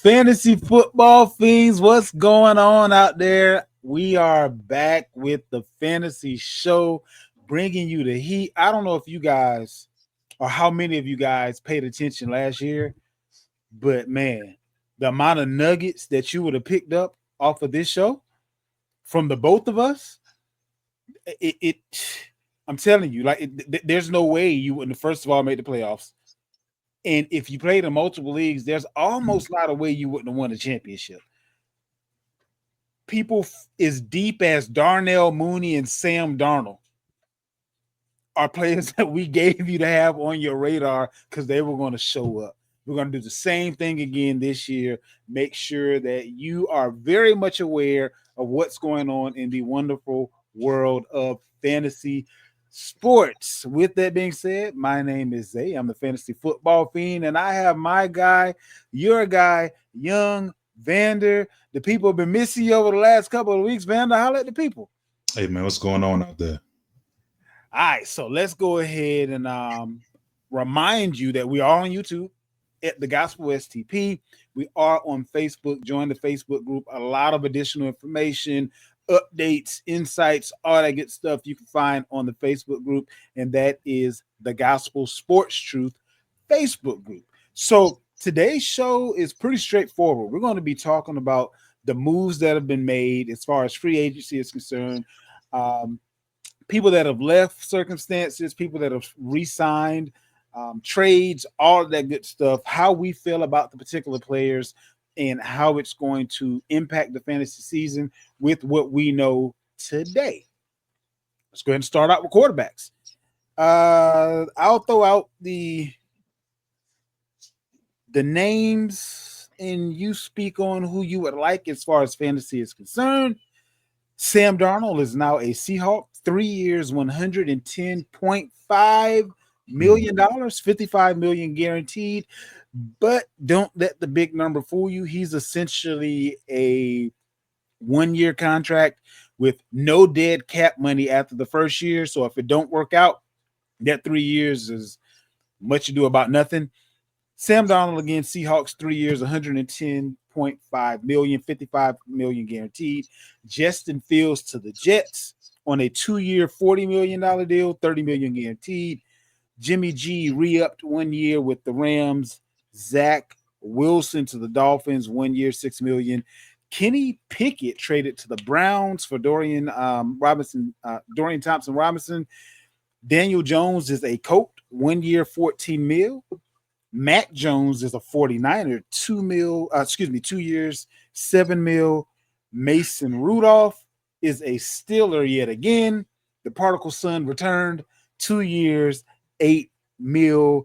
Fantasy football fiends, what's going on out there? We are back with the fantasy show, bringing you the heat. I don't know if you guys or how many of you guys paid attention last year, but man, the amount of nuggets that you would have picked up off of this show from the both of us, it I'm telling you, like, there's no way you wouldn't first of all make the playoffs. And if you played in multiple leagues, there's almost not a way you wouldn't have won a championship. People as deep as Darnell Mooney and Sam Darnold are players that we gave you to have on your radar because they were going to show up. We're going to do the same thing again this year. Make sure that you are very much aware of what's going on in the wonderful world of fantasy sports. With that being said, my name is Zay. I'm the fantasy football fiend, and I have my guy, your guy, young Vander. The people have been missing you over the last couple of weeks. Vander, holla at the people. Hey man, what's going on out there? All right, so let's go ahead and remind you that we are on YouTube at the Gospel STP. We are on Facebook. Join the Facebook group. A lot of additional information, updates, insights, all that good stuff you can find on the Facebook group, and that is the Gospel Sports Truth Facebook group. So today's show is pretty straightforward. We're going to be talking about the moves that have been made as far as free agency is concerned. People that have left circumstances, people that have re-signed, trades, all of that good stuff, how we feel about the particular players and how it's going to impact the fantasy season with what we know today. Let's go ahead and start out with quarterbacks. I'll throw out the names and you speak on who you would like as far as fantasy is concerned. Sam Darnold is now a Seahawk, 3 years, $110.5 million, $55 million guaranteed. But don't let the big number fool you. He's essentially a 1-year contract with no dead cap money after the first year. So if it don't work out, that 3 years is much ado about nothing. Sam Darnold again, Seahawks, 3 years, $110.5 million, $55 million guaranteed. Justin Fields to the Jets on a 2-year, $40 million deal, $30 million guaranteed. Jimmy G re-upped 1 year with the Rams. Zach Wilson to the Dolphins, 1 year, $6 million. Kenny Pickett traded to the Browns for Dorian Thompson Robinson. Daniel Jones is a Colt, 1 year, $14 million. Mac Jones is a 49er, 2 years, $7 million. Mason Rudolph is a Steeler yet again. The prodigal son returned, 2 years, $8 million.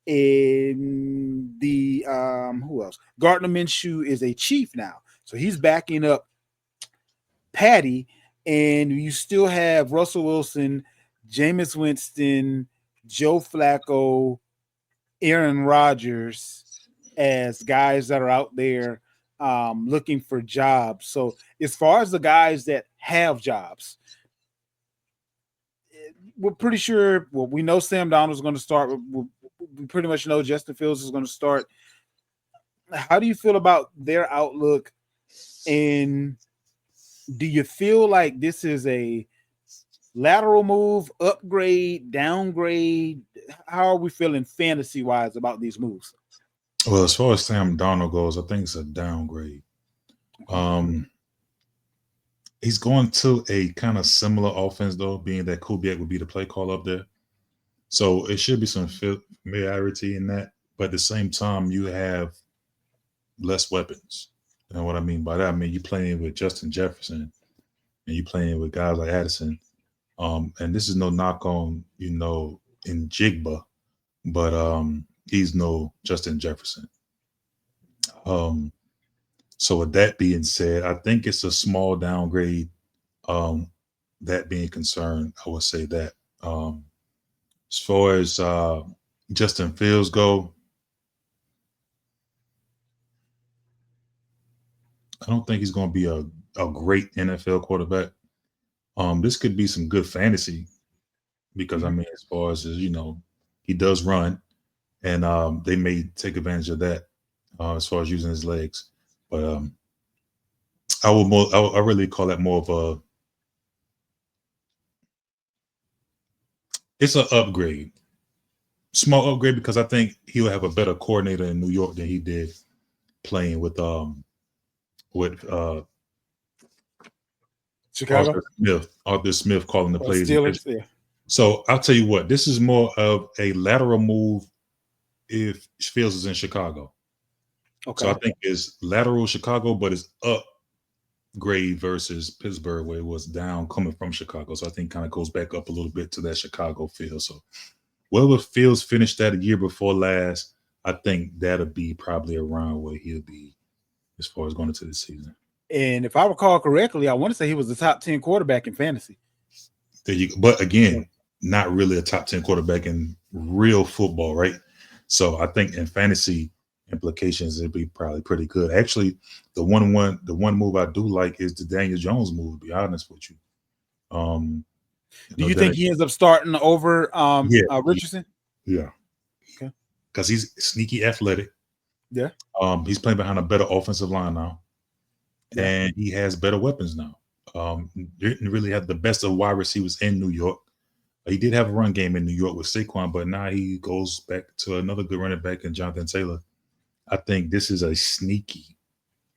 In the who else? Gardner Minshew is a Chief now, so he's backing up Patty, and you still have Russell Wilson, Jameis Winston, Joe Flacco, Aaron Rodgers as guys that are out there looking for jobs. So as far as the guys that have jobs, we're pretty sure, well, we know Sam Darnold is going to start. We pretty much know Justin Fields is going to start. How do you feel about their outlook? And do you feel like this is a lateral move, upgrade, downgrade? How are we feeling fantasy-wise about these moves? Well, as far as Sam Darnold goes, I think it's a downgrade. He's going to a kind of similar offense, though, being that Kubiak would be the play call up there. So it should be some familiarity in that. But at the same time, you have less weapons. You know what I mean by that? I mean, you're playing with Justin Jefferson and you're playing with guys like Addison. And this is no knock on, in Jigba, but he's no Justin Jefferson. So with that being said, I think it's a small downgrade. That being concerned, I would say that. As far as Justin Fields go, I don't think he's going to be a great NFL quarterback. This could be some good fantasy because, I mean, as far as, he does run, and they may take advantage of that. as far as using his legs. But I really call that more of a it's an upgrade, small upgrade because I think he'll have a better coordinator in New York than he did playing with Chicago Arthur Smith calling the or plays. Steelers? Yeah. So I'll tell you what, this is more of a lateral move if Fields is in Chicago. So Okay. I think it's lateral Chicago, but it's upgrade versus Pittsburgh where it was down coming from Chicago. So I think kind of goes back up a little bit to that Chicago feel. So wherever Fields finished that a year before last, I think that'll be probably around where he'll be as far as going into the season. And if I recall correctly, I want to say he was the top 10 quarterback in fantasy. There you go. But again, not really a top 10 quarterback in real football, right? So I think in fantasy implications, it'd be probably pretty good. Actually, the one move I do like is the Daniel Jones move, to be honest with you. Do you think he ends up starting over Richardson? Yeah. Okay. Because he's sneaky athletic. Yeah. He's playing behind a better offensive line now. Yeah. And he has better weapons now. Didn't really have the best of wide receivers in New York. He did have a run game in New York with Saquon, but now he goes back to another good running back in Jonathan Taylor. I think this is a sneaky.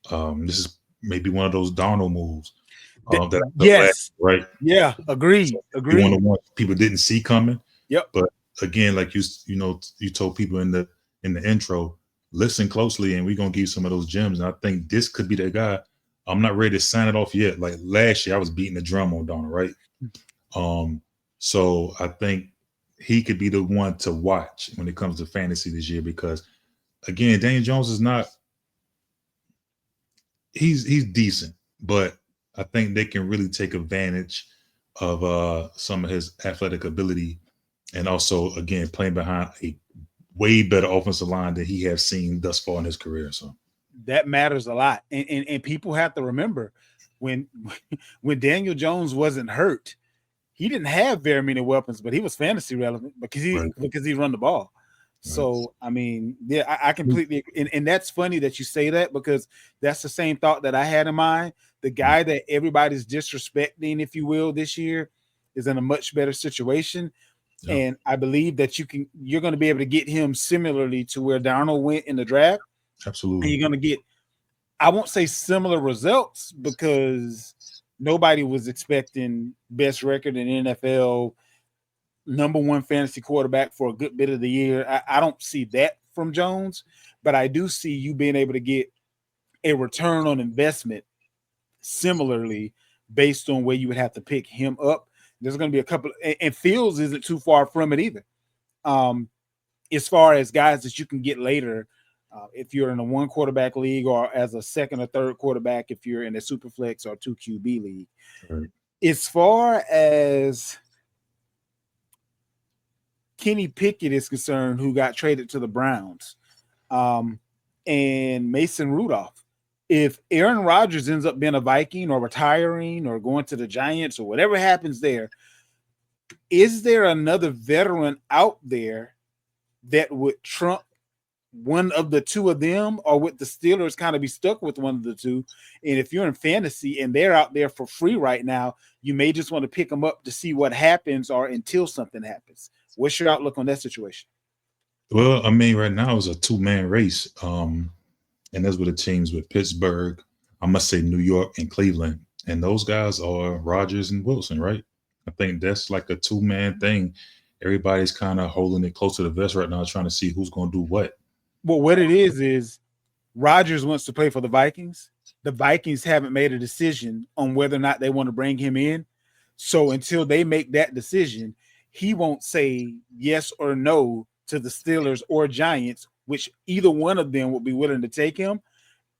This is maybe one of those Darnold moves. Yes. Right. Yeah. Agreed. So Agreed. One of the ones people didn't see coming. Yep. But again, like you told people in the intro, listen closely, and we're gonna give you some of those gems. And I think this could be the guy. I'm not ready to sign it off yet. Like last year, I was beating the drum on Darnold, right? So I think he could be the one to watch when it comes to fantasy this year because, again, Daniel Jones is not. He's decent, but I think they can really take advantage of some of his athletic ability, and also again playing behind a way better offensive line than he has seen thus far in his career. So that matters a lot, and people have to remember when Daniel Jones wasn't hurt. He didn't have very many weapons, but he was fantasy relevant because he run the ball. So, I mean, yeah, I completely and that's funny that you say that because that's the same thought that I had in mind. The guy that everybody's disrespecting, if you will, this year is in a much better situation. Yeah. And I believe that you're going to be able to get him similarly to where Darnold went in the draft. Absolutely. And you're going to get, I won't say similar results because nobody was expecting best record in NFL, number one fantasy quarterback for a good bit of the year. I don't see that from Jones, but I do see you being able to get a return on investment similarly based on where you would have to pick him up. There's going to be a couple, and Fields isn't too far from it either. As far as guys that you can get later, if you're in a one quarterback league or as a second or third quarterback, if you're in a super flex or 2 QB league. Right. As far as Kenny Pickett is concerned, who got traded to the Browns, and Mason Rudolph, if Aaron Rodgers ends up being a Viking or retiring or going to the Giants or whatever happens there, is there another veteran out there that would trump one of the two of them, or would the Steelers kind of be stuck with one of the two? And if you're in fantasy and they're out there for free right now, you may just want to pick them up to see what happens or until something happens. What's your outlook on that situation? Well, I mean, right now it's a 2-man race. And that's what the teams with Pittsburgh, I must say New York and Cleveland. And those guys are Rodgers and Wilson, right? I think that's like a 2-man thing. Everybody's kind of holding it close to the vest right now, trying to see who's going to do what. Well, what it is Rodgers wants to play for the Vikings. The Vikings haven't made a decision on whether or not they want to bring him in. So until they make that decision, he won't say yes or no to the Steelers or Giants, which either one of them would be willing to take him.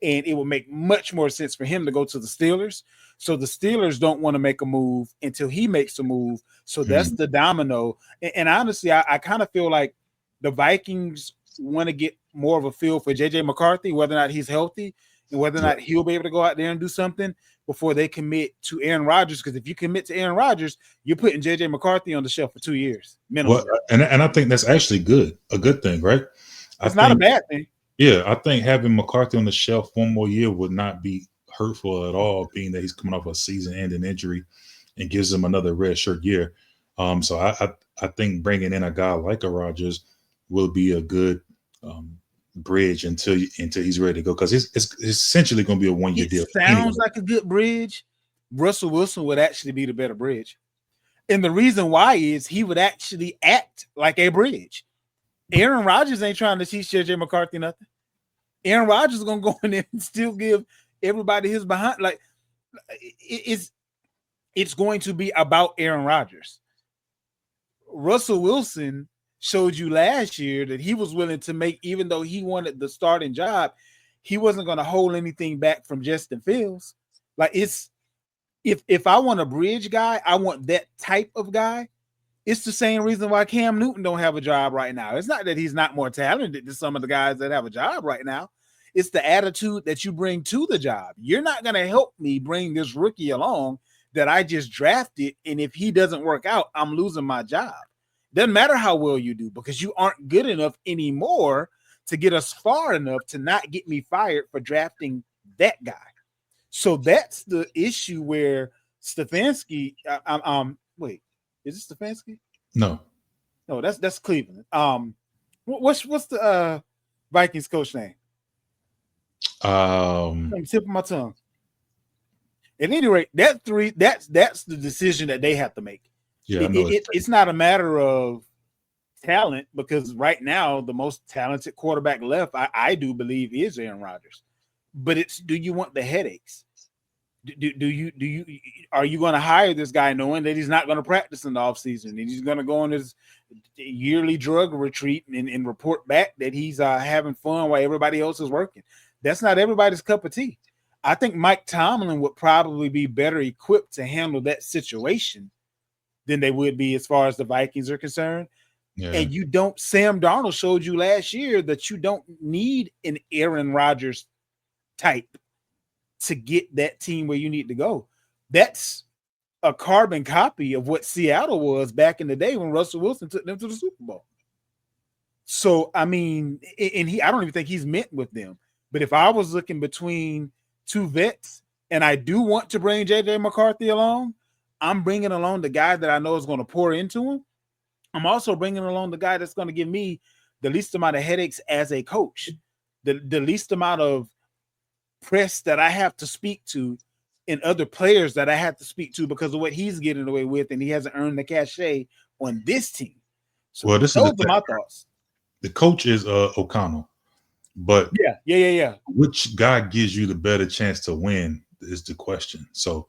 And it would make much more sense for him to go to the Steelers. So the Steelers don't want to make a move until he makes a move. So that's the domino. And honestly, I kind of feel like the Vikings want to get more of a feel for JJ McCarthy, whether or not he's healthy and whether or not he'll be able to go out there and do something before they commit to Aaron Rodgers. Because if you commit to Aaron Rodgers, you're putting JJ McCarthy on the shelf for 2 years minimum. Well, and I think that's actually good, a good thing, right? It's not a bad thing. Yeah, I think having McCarthy on the shelf one more year would not be hurtful at all, being that he's coming off a season-ending injury and gives him another red shirt year. So I think bringing in a guy like a Rogers will be a good bridge until he's ready to go, because it's essentially going to be a 1 year It deal sounds anyway. like a good bridge. Russell Wilson would actually be the better bridge. And the reason why is he would actually act like a bridge. Aaron Rodgers ain't trying to teach JJ McCarthy nothing. Aaron Rodgers is gonna go in there and still give everybody his behind. Like it's going to be about Aaron Rodgers. Russell Wilson showed you last year that he was willing to make, even though he wanted the starting job, he wasn't going to hold anything back from Justin Fields. Like it's if I want a bridge guy, I want that type of guy. It's the same reason why Cam Newton don't have a job right now. It's not that he's not more talented than some of the guys that have a job right now. It's the attitude that you bring to the job. You're not going to help me bring this rookie along that I just drafted, and if he doesn't work out, I'm losing my job. Doesn't matter how well you do, because you aren't good enough anymore to get us far enough to not get me fired for drafting that guy. So that's the issue where Stefanski. Wait, is it Stefanski? No, No, that's Cleveland. What's the Vikings coach name? um, On the tip of my tongue. At any rate, that's the decision that they have to make. yeah, I know It's not a matter of talent, because right now the most talented quarterback left, I do believe, is Aaron Rodgers. But it's, do you want the headaches? Do you are you going to hire this guy knowing that he's not going to practice in the offseason and he's going to go on his yearly drug retreat and report back that he's having fun while everybody else is working? That's not everybody's cup of tea. I think Mike Tomlin would probably be better equipped to handle that situation than they would be as far as the Vikings are concerned. yeah. And you don't, Sam Darnold showed you last year that you don't need an Aaron Rodgers type to get that team where you need to go. That's a carbon copy of what Seattle was back in the day when Russell Wilson took them to the Super Bowl. So, I mean, and I don't even think he's meant with them. But if I was looking between two vets and I do want to bring JJ McCarthy along, I'm bringing along the guy that I know is going to pour into him. I'm also bringing along the guy that's going to give me the least amount of headaches as a coach, the least amount of press that I have to speak to, and other players that I have to speak to because of what he's getting away with, and he hasn't earned the cachet on this team. So Well, this those is are my thoughts. the coach is O'Connell, but Yeah. which guy gives you the better chance to win is the question. So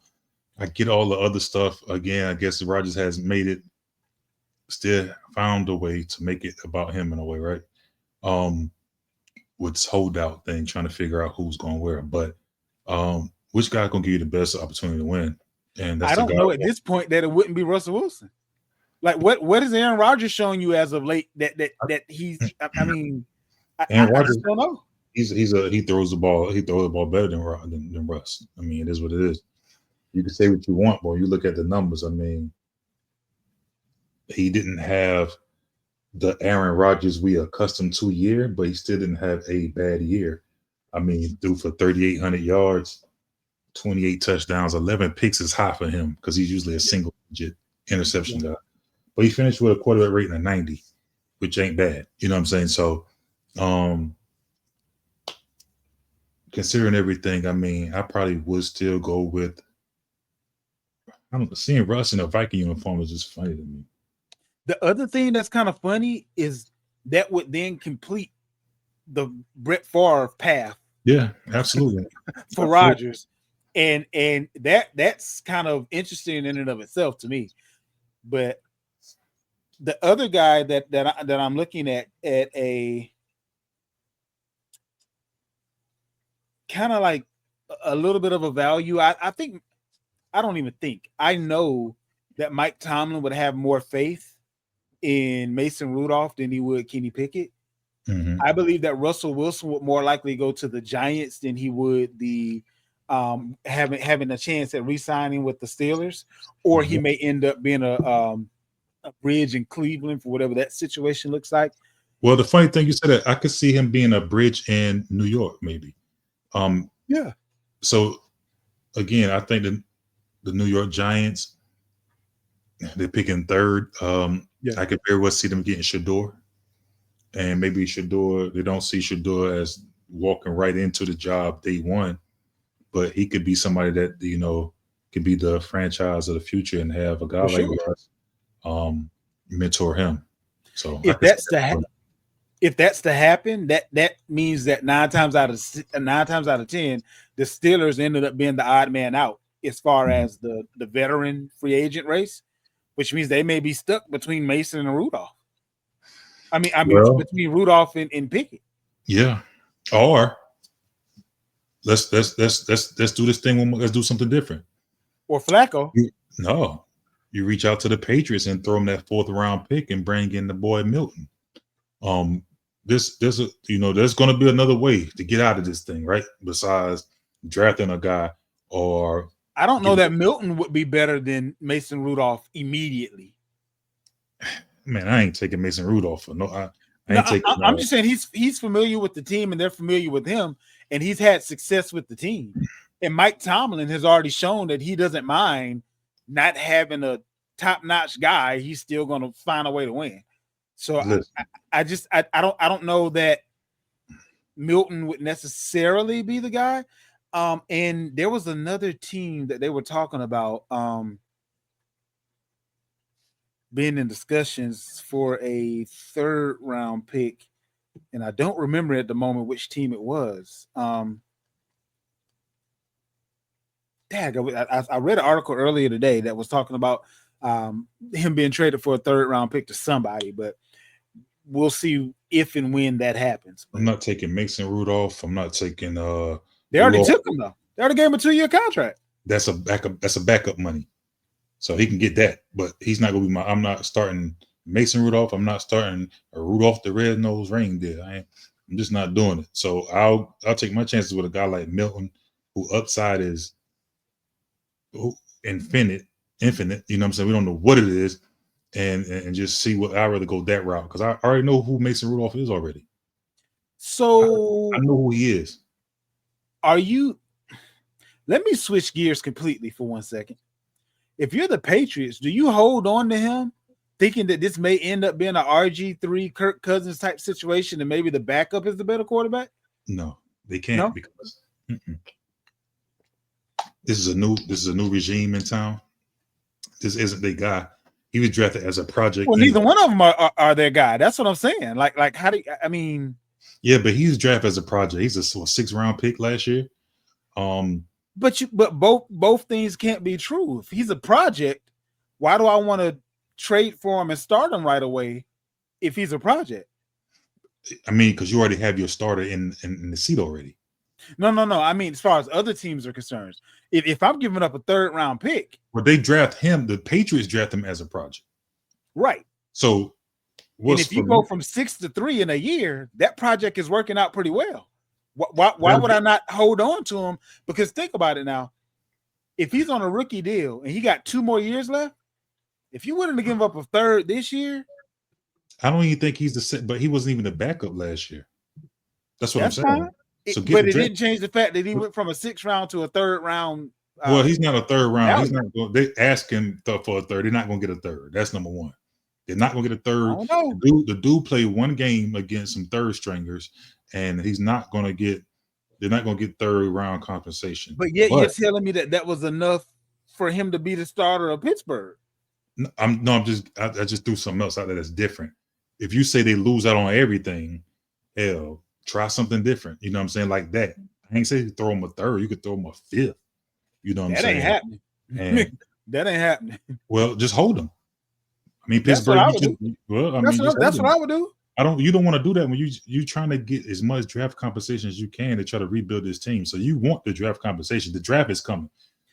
I get all the other stuff. Again, I guess Rodgers has made it, still found a way to make it about him in a way, right? With this holdout thing, trying to figure out who's going where. But which guy gonna give you the best opportunity to win? And that's I the don't guy. know at this point that it wouldn't be Russell Wilson. Like what is Aaron Rodgers showing you as of late that he's? I mean, And I Rodgers, just don't know. he throws the ball. He throws the ball better than Russ. I mean, it is what it is. You can say what you want, but when you look at the numbers, I mean, he didn't have the Aaron Rodgers we accustomed to year, but he still didn't have a bad year. I mean, he threw for 3,800 yards, 28 touchdowns, 11 picks is high for him because he's usually a single digit interception guy. But he finished with a quarterback rating of 90, which ain't bad. You know what I'm saying? So, considering everything, I mean, I probably would still go with. I don't know, seeing Russ in a Viking uniform is just funny to me. The other thing that's kind of funny is that would then complete the Brett Favre path Yeah, absolutely. for Rodgers, and that's kind of interesting in and of itself to me. But the other guy that I'm looking at a kind of like a little bit of a value, I think, I don't even think, I know that Mike Tomlin would have more faith in Mason Rudolph than he would Kenny Pickett. Mm-hmm. I believe that Russell Wilson would more likely go to the Giants than he would the having a chance at re-signing with the Steelers, or he may end up being a bridge in Cleveland for whatever that situation looks like. Well, the funny thing you said that I could see him being a bridge in New York, maybe. Um, Yeah, so again, I think the New York Giants, they're picking third. yeah, I could very well see them getting Shador, and maybe Shador. They don't see Shador as walking right into the job day one, but he could be somebody that could be the franchise of the future and have a guy for like sure. Russ mentor him. So I If could see that's that. to if that's to happen, that means that nine times out of 10, the Steelers ended up being the odd man out as far Mhm. as the veteran free agent race, which means they may be stuck between Mason and Rudolph. I mean Well, between Rudolph and Pickett yeah. Or let's do this thing. Let's do something different. or Flacco. No, you reach out to the Patriots and throw them that fourth round pick and bring in the boy Milton. Um, there's going to be another way to get out of this thing, right? Besides drafting a guy or I don't know getting, that Milton would be better than Mason Rudolph immediately. man, I ain't taking Mason Rudolph for no. I No, ain't taking. I'm just saying he's familiar with the team and they're familiar with him, and he's had success with the team. And Mike Tomlin has already shown that he doesn't mind not having a top-notch guy. He's still going to find a way to win. So Listen, I don't know that Milton would necessarily be the guy. And there was another team that they were talking about being in discussions for a third round pick, and I don't remember at the moment which team it was. I read an article earlier today that was talking about him being traded for a third round pick to somebody, but we'll see if and when that happens. But I'm not taking Mason Rudolph. I'm not taking they already Rudolph. took him though. They already gave him a 2-year contract. That's a backup. That's a backup money, so he can get that. But he's not going to be my. I'm not starting Mason Rudolph. I'm not starting a Rudolph the Red-Nosed Reindeer. I'm just not doing it. So I'll take my chances with a guy like Milton, who upside is infinite. You know what I'm saying? We don't know what it is, and just see what I'd rather go that route because I already know who Mason Rudolph is already. So I know who he is. are you? Let me switch gears completely for 1 second. If you're the Patriots, do you hold on to him thinking that this may end up being an RG3 Kirk Cousins type situation and maybe the backup is the better quarterback? No, they can't No? because this is a new regime in town. This isn't the guy. He was drafted as a project. Well, neither Anyway. one of them are their guy. That's what I'm saying. Like how do you, I mean? Yeah, but he's drafted as a project. He's a 6th-round pick last year. But both things can't be true. If he's a project, why do I want to trade for him and start him right away if he's a project? I mean, because you already have your starter in the seat already. No. I mean, as far as other teams are concerned, if I'm giving up a third round pick, Well, they draft him. The Patriots draft him as a project. right? So, And if you go from 6 to 3 in a year, that project is working out pretty well. Why would I not hold on to him? Because think about it now. If he's on a rookie deal and he got 2 more years left, if you wouldn't have given up a third this year, I don't even think he's the set, but he wasn't even the backup last year. That's what I'm saying. fine. So But it didn't change the fact that he went from a 6th round to a third round. Well, he's not a third round. value. He's not going. They ask him for a third. They're not going to get a third. That's number one. They're not going to get a third. I don't know. The dude played one game against some third stringers, and he's not going to get. They're not going to get third round compensation. But yet you're telling me that was enough for him to be the starter of Pittsburgh. I just threw something else out there that's different. If you say they lose out on everything, hell, try something different. You know what I'm saying? Like that. I ain't say you throw him a third. You could throw him a fifth. You know what I'm saying? That ain't happening. And, that ain't happening. Well, just hold him. I mean, Pittsburgh. That's what I would do. You don't want to do that when you trying to get as much draft compensation as you can to try to rebuild this team. So you want the draft compensation. The draft is coming.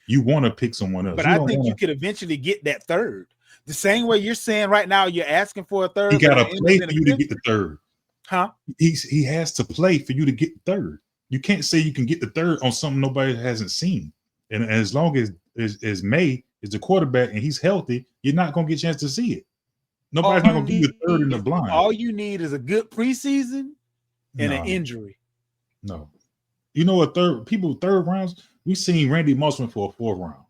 You want to pick someone else. But I think you could eventually get that third. The same way you're saying right now, you're asking for a third. He got to play for you to get the third. Huh? He has to play for you to get the third. You can't say you can get the third on something nobody hasn't seen. And as long as May is the quarterback and he's healthy, you're not going to get a chance to see it. Nobody's not gonna give you a third in the blind. All you need is a good preseason and an injury. No. You know what? Third rounds, we've seen Randy Moss went for a 4th round.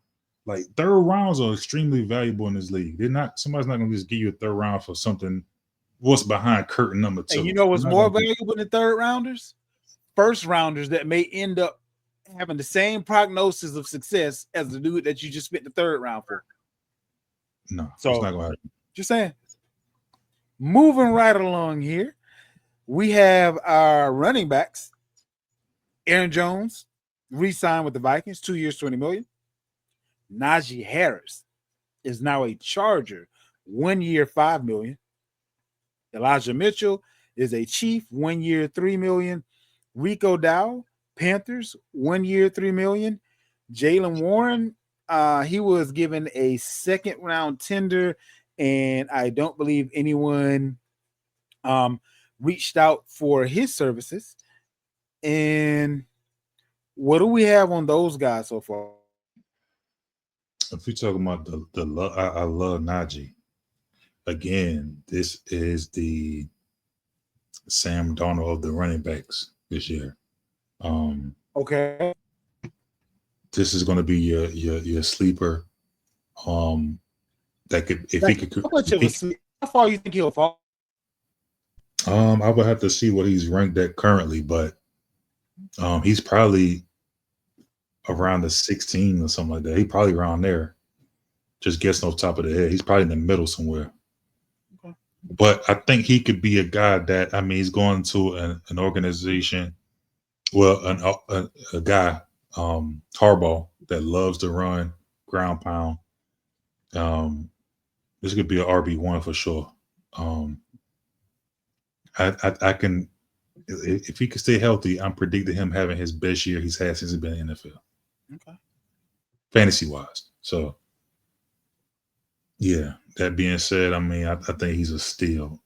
Like, third rounds are extremely valuable in this league. Somebody's not gonna just give you a third round for something what's behind curtain number 2. And you know what's more valuable than third rounders? First rounders that may end up having the same prognosis of success as the dude that you just spent the third round for. No, so it's not gonna happen. Just saying. Moving right along here, we have our running backs. Aaron Jones re-signed with the Vikings, 2 years, $20 million. Najee Harris is now a Charger, 1 year, $5 million. Elijah Mitchell is a Chief, 1 year, $3 million. Rico Dow, Panthers, 1 year, $3 million. Jalen Warren, he was given a 2nd round tender, and I don't believe anyone reached out for his services. And what do we have on those guys so far? If you're talking about I love Najee. Again, this is the Sam Darnold of the running backs this year. Okay. This is going to be your sleeper. That could, if he could. How far you think he'll fall? I would have to see what he's ranked at currently, but he's probably around the 16 or something like that. He probably around there. Just guessing off the top of the head, he's probably in the middle somewhere. Okay. But I think he could be a guy that, I mean, he's going to an organization, well, a guy, Harbaugh, that loves to run ground pound. This could be an RB1 for sure. I can, if he can stay healthy, I'm predicting him having his best year he's had since he's been in the NFL. Okay. Fantasy wise. So, yeah, that being said, I mean, I think he's a steal.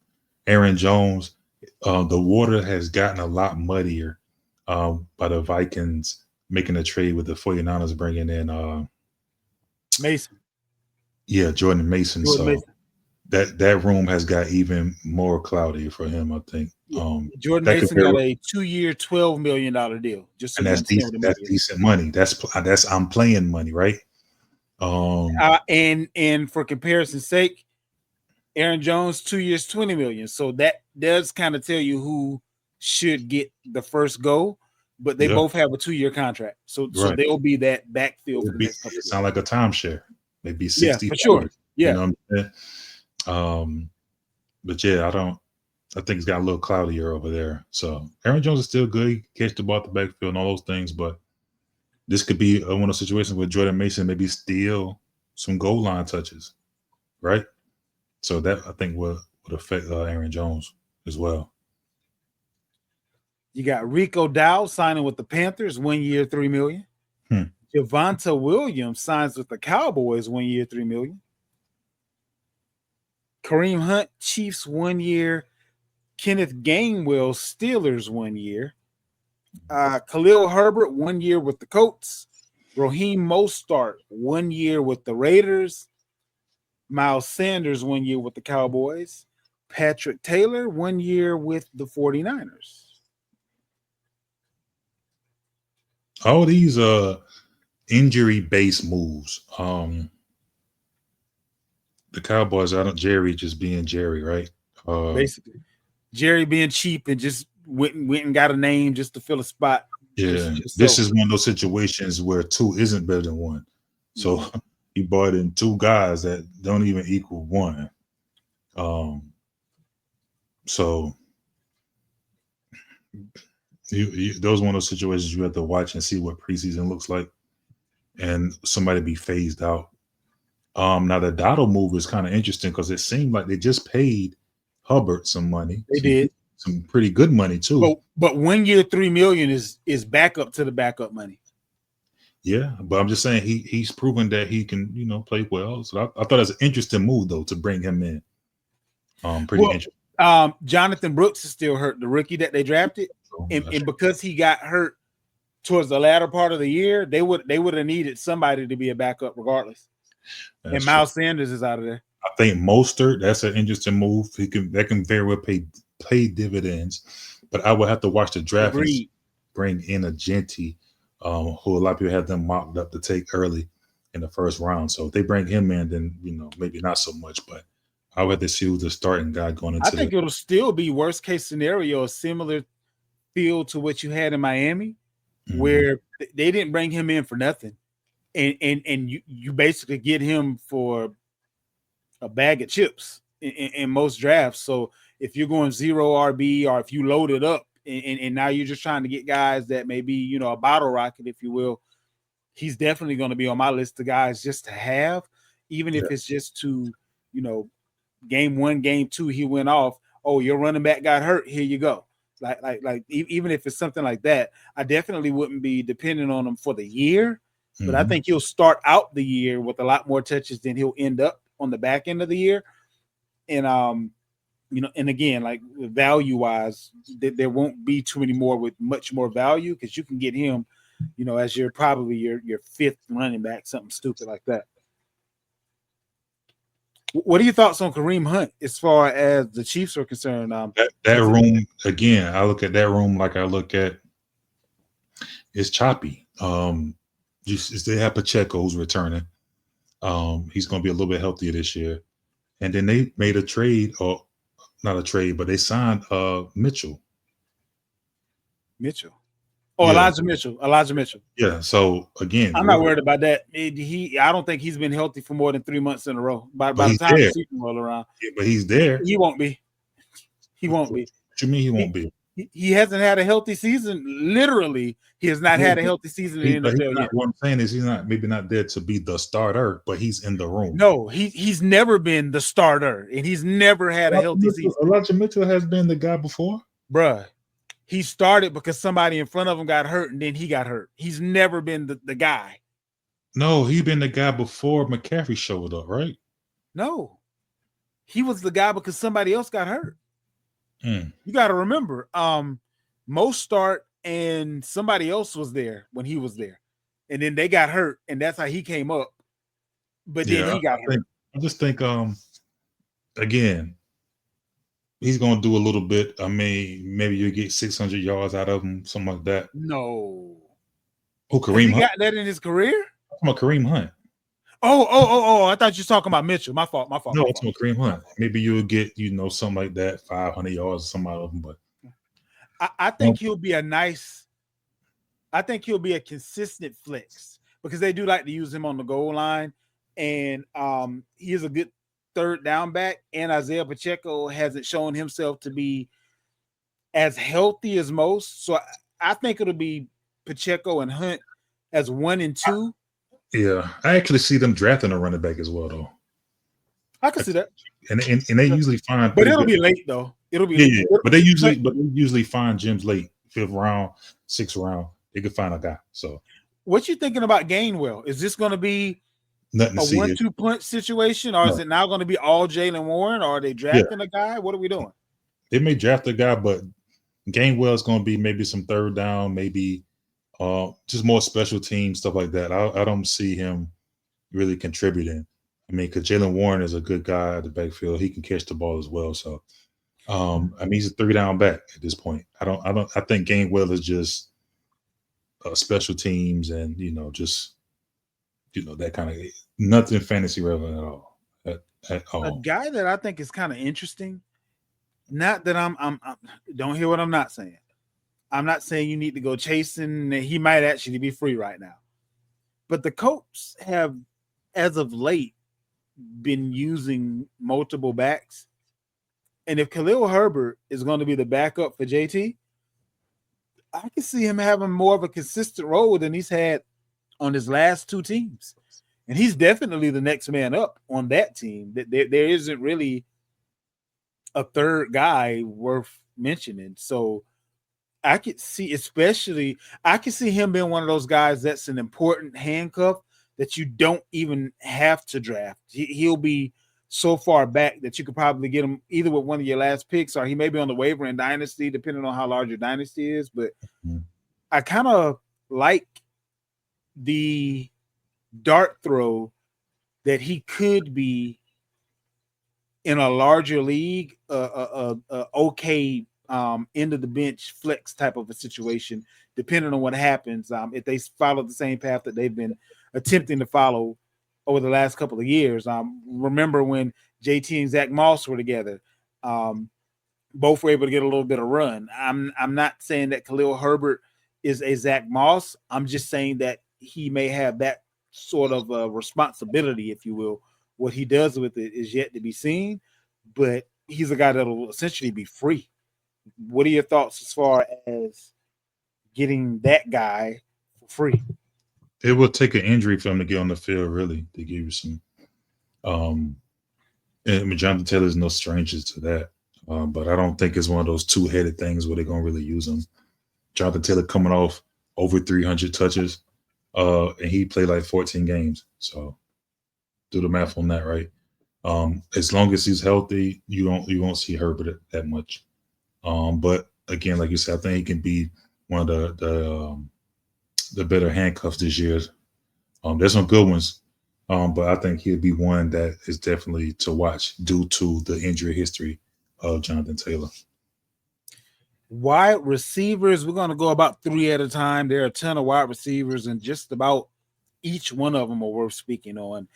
Aaron Jones, the water has gotten a lot muddier by the Vikings making a trade with the 49ers bringing in Mason. Yeah, Jordan Mason. Mason. That room has got even more cloudy for him, I think. Jordan Mason got a 2 year, $12 million deal. Just so and that's decent. That's decent money. That's I'm playing money, right? And for comparison's sake, Aaron Jones 2 years, $20 million. So that does kind of tell you who should get the first go, but they both have a 2 year contract. So they'll be that backfield for the next couple. It sounds like a timeshare. Maybe 60 for sure. Yeah. You know what I'm saying? But yeah, I think it's got a little cloudier over there. So Aaron Jones is still good. He catch the ball at the backfield and all those things, but this could be one of those situations where Jordan Mason maybe steal some goal line touches, right? So that I think would affect Aaron Jones as well. You got Rico Dow signing with the Panthers, 1 year, $3 million. Javonte Williams signs with the Cowboys, 1 year, $3 million. Kareem Hunt, Chiefs, 1 year. Kenneth Gainwell, Steelers, 1 year. Khalil Herbert, 1 year with the Colts. Raheem Mostert, 1 year with the Raiders. Miles Sanders, 1 year with the Cowboys. Patrick Taylor, 1 year with the 49ers. All these injury-based moves. The Cowboys, Jerry just being Jerry, right? Basically. Jerry being cheap and just went and got a name just to fill a spot. Yeah, this is one of those situations where two isn't better than one. So he brought in two guys that don't even equal one. So those one of those situations you have to watch and see what preseason looks like, and somebody be phased out. Now the Dotto move is kind of interesting because it seemed like they just paid Hubbard some money. They did some pretty good money too. But 1 year, $3 million is backup to the backup money. Yeah, but I'm just saying he's proven that he can, play well. So I thought it was an interesting move though to bring him in. Interesting. Jonathan Brooks is still hurt, the rookie that they drafted, and because he got hurt towards the latter part of the year, they would have needed somebody to be a backup regardless. And Miles Sanders is out of there. I think Mostert, that's an interesting move. That can very well pay dividends, but I would have to watch the draft and Agreed. bring in a Genty, who a lot of people have them mocked up to take early in the first round. So if they bring him in, then maybe not so much. But I would have to see who's the starting guy going I into the. think it'll still be worst case scenario, a similar feel to what you had in Miami, Mhm. where they didn't bring him in for nothing, and you basically get him for a bag of chips in most drafts. So if you're going zero RB, or if you load it up and now you're just trying to get guys that may be, a bottle rocket, if you will, he's definitely going to be on my list of guys just to have, even Yeah. if it's just to, you know, game one, game two, he went off. Oh, your running back got hurt. Here you go. Even if it's something like that, I definitely wouldn't be dependent on him for the year. But I Mhm. think he'll start out the year with a lot more touches than he'll end up on the back end of the year. And and again, like value wise, there won't be too many more with much more value, because you can get him, as your probably your fifth running back, something stupid like that. What are your thoughts on Kareem Hunt as far as the Chiefs are concerned? That Is it room again. I look at that room like I look at it's choppy. They have Pacheco who's returning. He's going to be a little bit healthier this year, and then they made a trade, or not a trade, but they signed Mitchell. Mitchell? Oh, Yeah, Elijah Mitchell. Elijah Mitchell. yeah. So again, I'm not worried about that. I don't think he's been healthy for more than 3 months in a row. but By the he's time the there. season roll around, Yeah, but he's there. he won't be. He What won't be. you mean he He, won't be? he hasn't had a healthy season. Literally, he has not Yeah, had a healthy season in the but he's NFL not. yet. What I'm saying is he's not maybe not there to be the starter, but he's in the room. No, he's never been the starter, and he's never had a healthy season. Elijah Mitchell has been the guy before. Bruh, he started because somebody in front of him got hurt, and then he got hurt. He's never been the guy. No, he's been the guy before McCaffrey showed up, right? No, he was the guy because somebody else got hurt. Mm. You got to remember, most start and somebody else was there when he was there, and then they got hurt, and that's how he came up. But then Yeah, he got hurt. I just think again, he's gonna do a little bit. I mean, maybe you get 600 yards out of him, something like that. No, Oh, has Kareem he Hunt. got that in his career? I'm talking about Kareem Hunt. Oh! I thought you were talking about Mitchell. My fault. No, I'm talking about Kareem Hunt. Maybe you'll get something like that, 500 yards or something out of him. But I think he'll be a nice. I think he'll be a consistent flex, because they do like to use him on the goal line, and he is a good third down back. And Isaiah Pacheco hasn't shown himself to be as healthy as most, so I think it'll be Pacheco and Hunt as 1 and 2. yeah, I actually see them drafting a running back as well, though. I can see that, And they usually find but pretty it'll good. be late though. It'll be Yeah, but they but usually find gems late, fifth round, sixth round. They could find a guy. So what you thinking about Gainwell? Is this going to be nothing to a see here. 1-2 punch situation, or is No. it now going to be all Jalen Warren, or are they Yeah, drafting a guy? What are we doing? they may draft a guy, but Gainwell is going to be maybe some third down, maybe just more special team stuff like that. I don't see him really contributing. I mean, because Jalen Warren is a good guy at the backfield. He can catch the ball as well. So, I mean, he's a 3 down back at this point. I think Gainwell is just special teams and just that kind of nothing fantasy relevant at all. At A all. guy that I think is kind of interesting. Not that I'm don't hear what I'm not saying. I'm not saying you need to go chasing. He might actually be free right now. But the Colts have, as of late, been using multiple backs. And if Khalil Herbert is going to be the backup for JT, I can see him having more of a consistent role than he's had on his last 2 teams. And he's definitely the next man up on that team. There isn't really a third guy worth mentioning. So I could see, I could see him being one of those guys that's an important handcuff that you don't even have to draft. He'll be so far back that you could probably get him either with one of your last picks, or he may be on the waiver in Dynasty, depending on how large your Dynasty is. But I kind of like the dart throw that he could be in a larger league, okay, end of the bench flex type of a situation, depending on what happens. If they follow the same path that they've been attempting to follow over the last couple of years. Remember when JT and Zach Moss were together? Both were able to get a little bit of run. I'm not saying that Khalil Herbert is a Zach Moss. I'm just saying that he may have that sort of responsibility, if you will. What he does with it is yet to be seen, but he's a guy that'll essentially be free. What are your thoughts as far as getting that guy for free? It will take an injury for him to get on the field, really, to give you some. And I mean, Jonathan Taylor is no stranger to that. But I don't think it's one of those two-headed things where they're gonna really use him. Jonathan Taylor coming off over 300 touches, and he played like 14 games. So do the math on that, right? As long as he's healthy, you won't see Herbert that much. But again, like you said, I think he can be one of the better handcuffs this year. There's some good ones, but I think he'll be one that is definitely to watch due to the injury history of Jonathan Taylor. Wide receivers, we're going to go about 3 at a time. There are a ton of wide receivers, and just about each one of them are worth speaking on.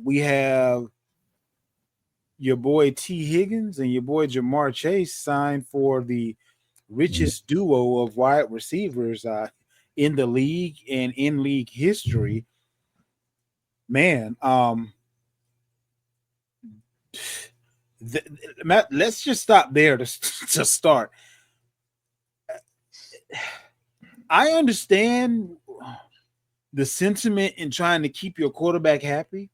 We have your boy T. Higgins and your boy Jamar Chase signed for the richest duo of wide receivers in the league and in league history. Man, let's just stop there to start. I understand the sentiment in trying to keep your quarterback happy.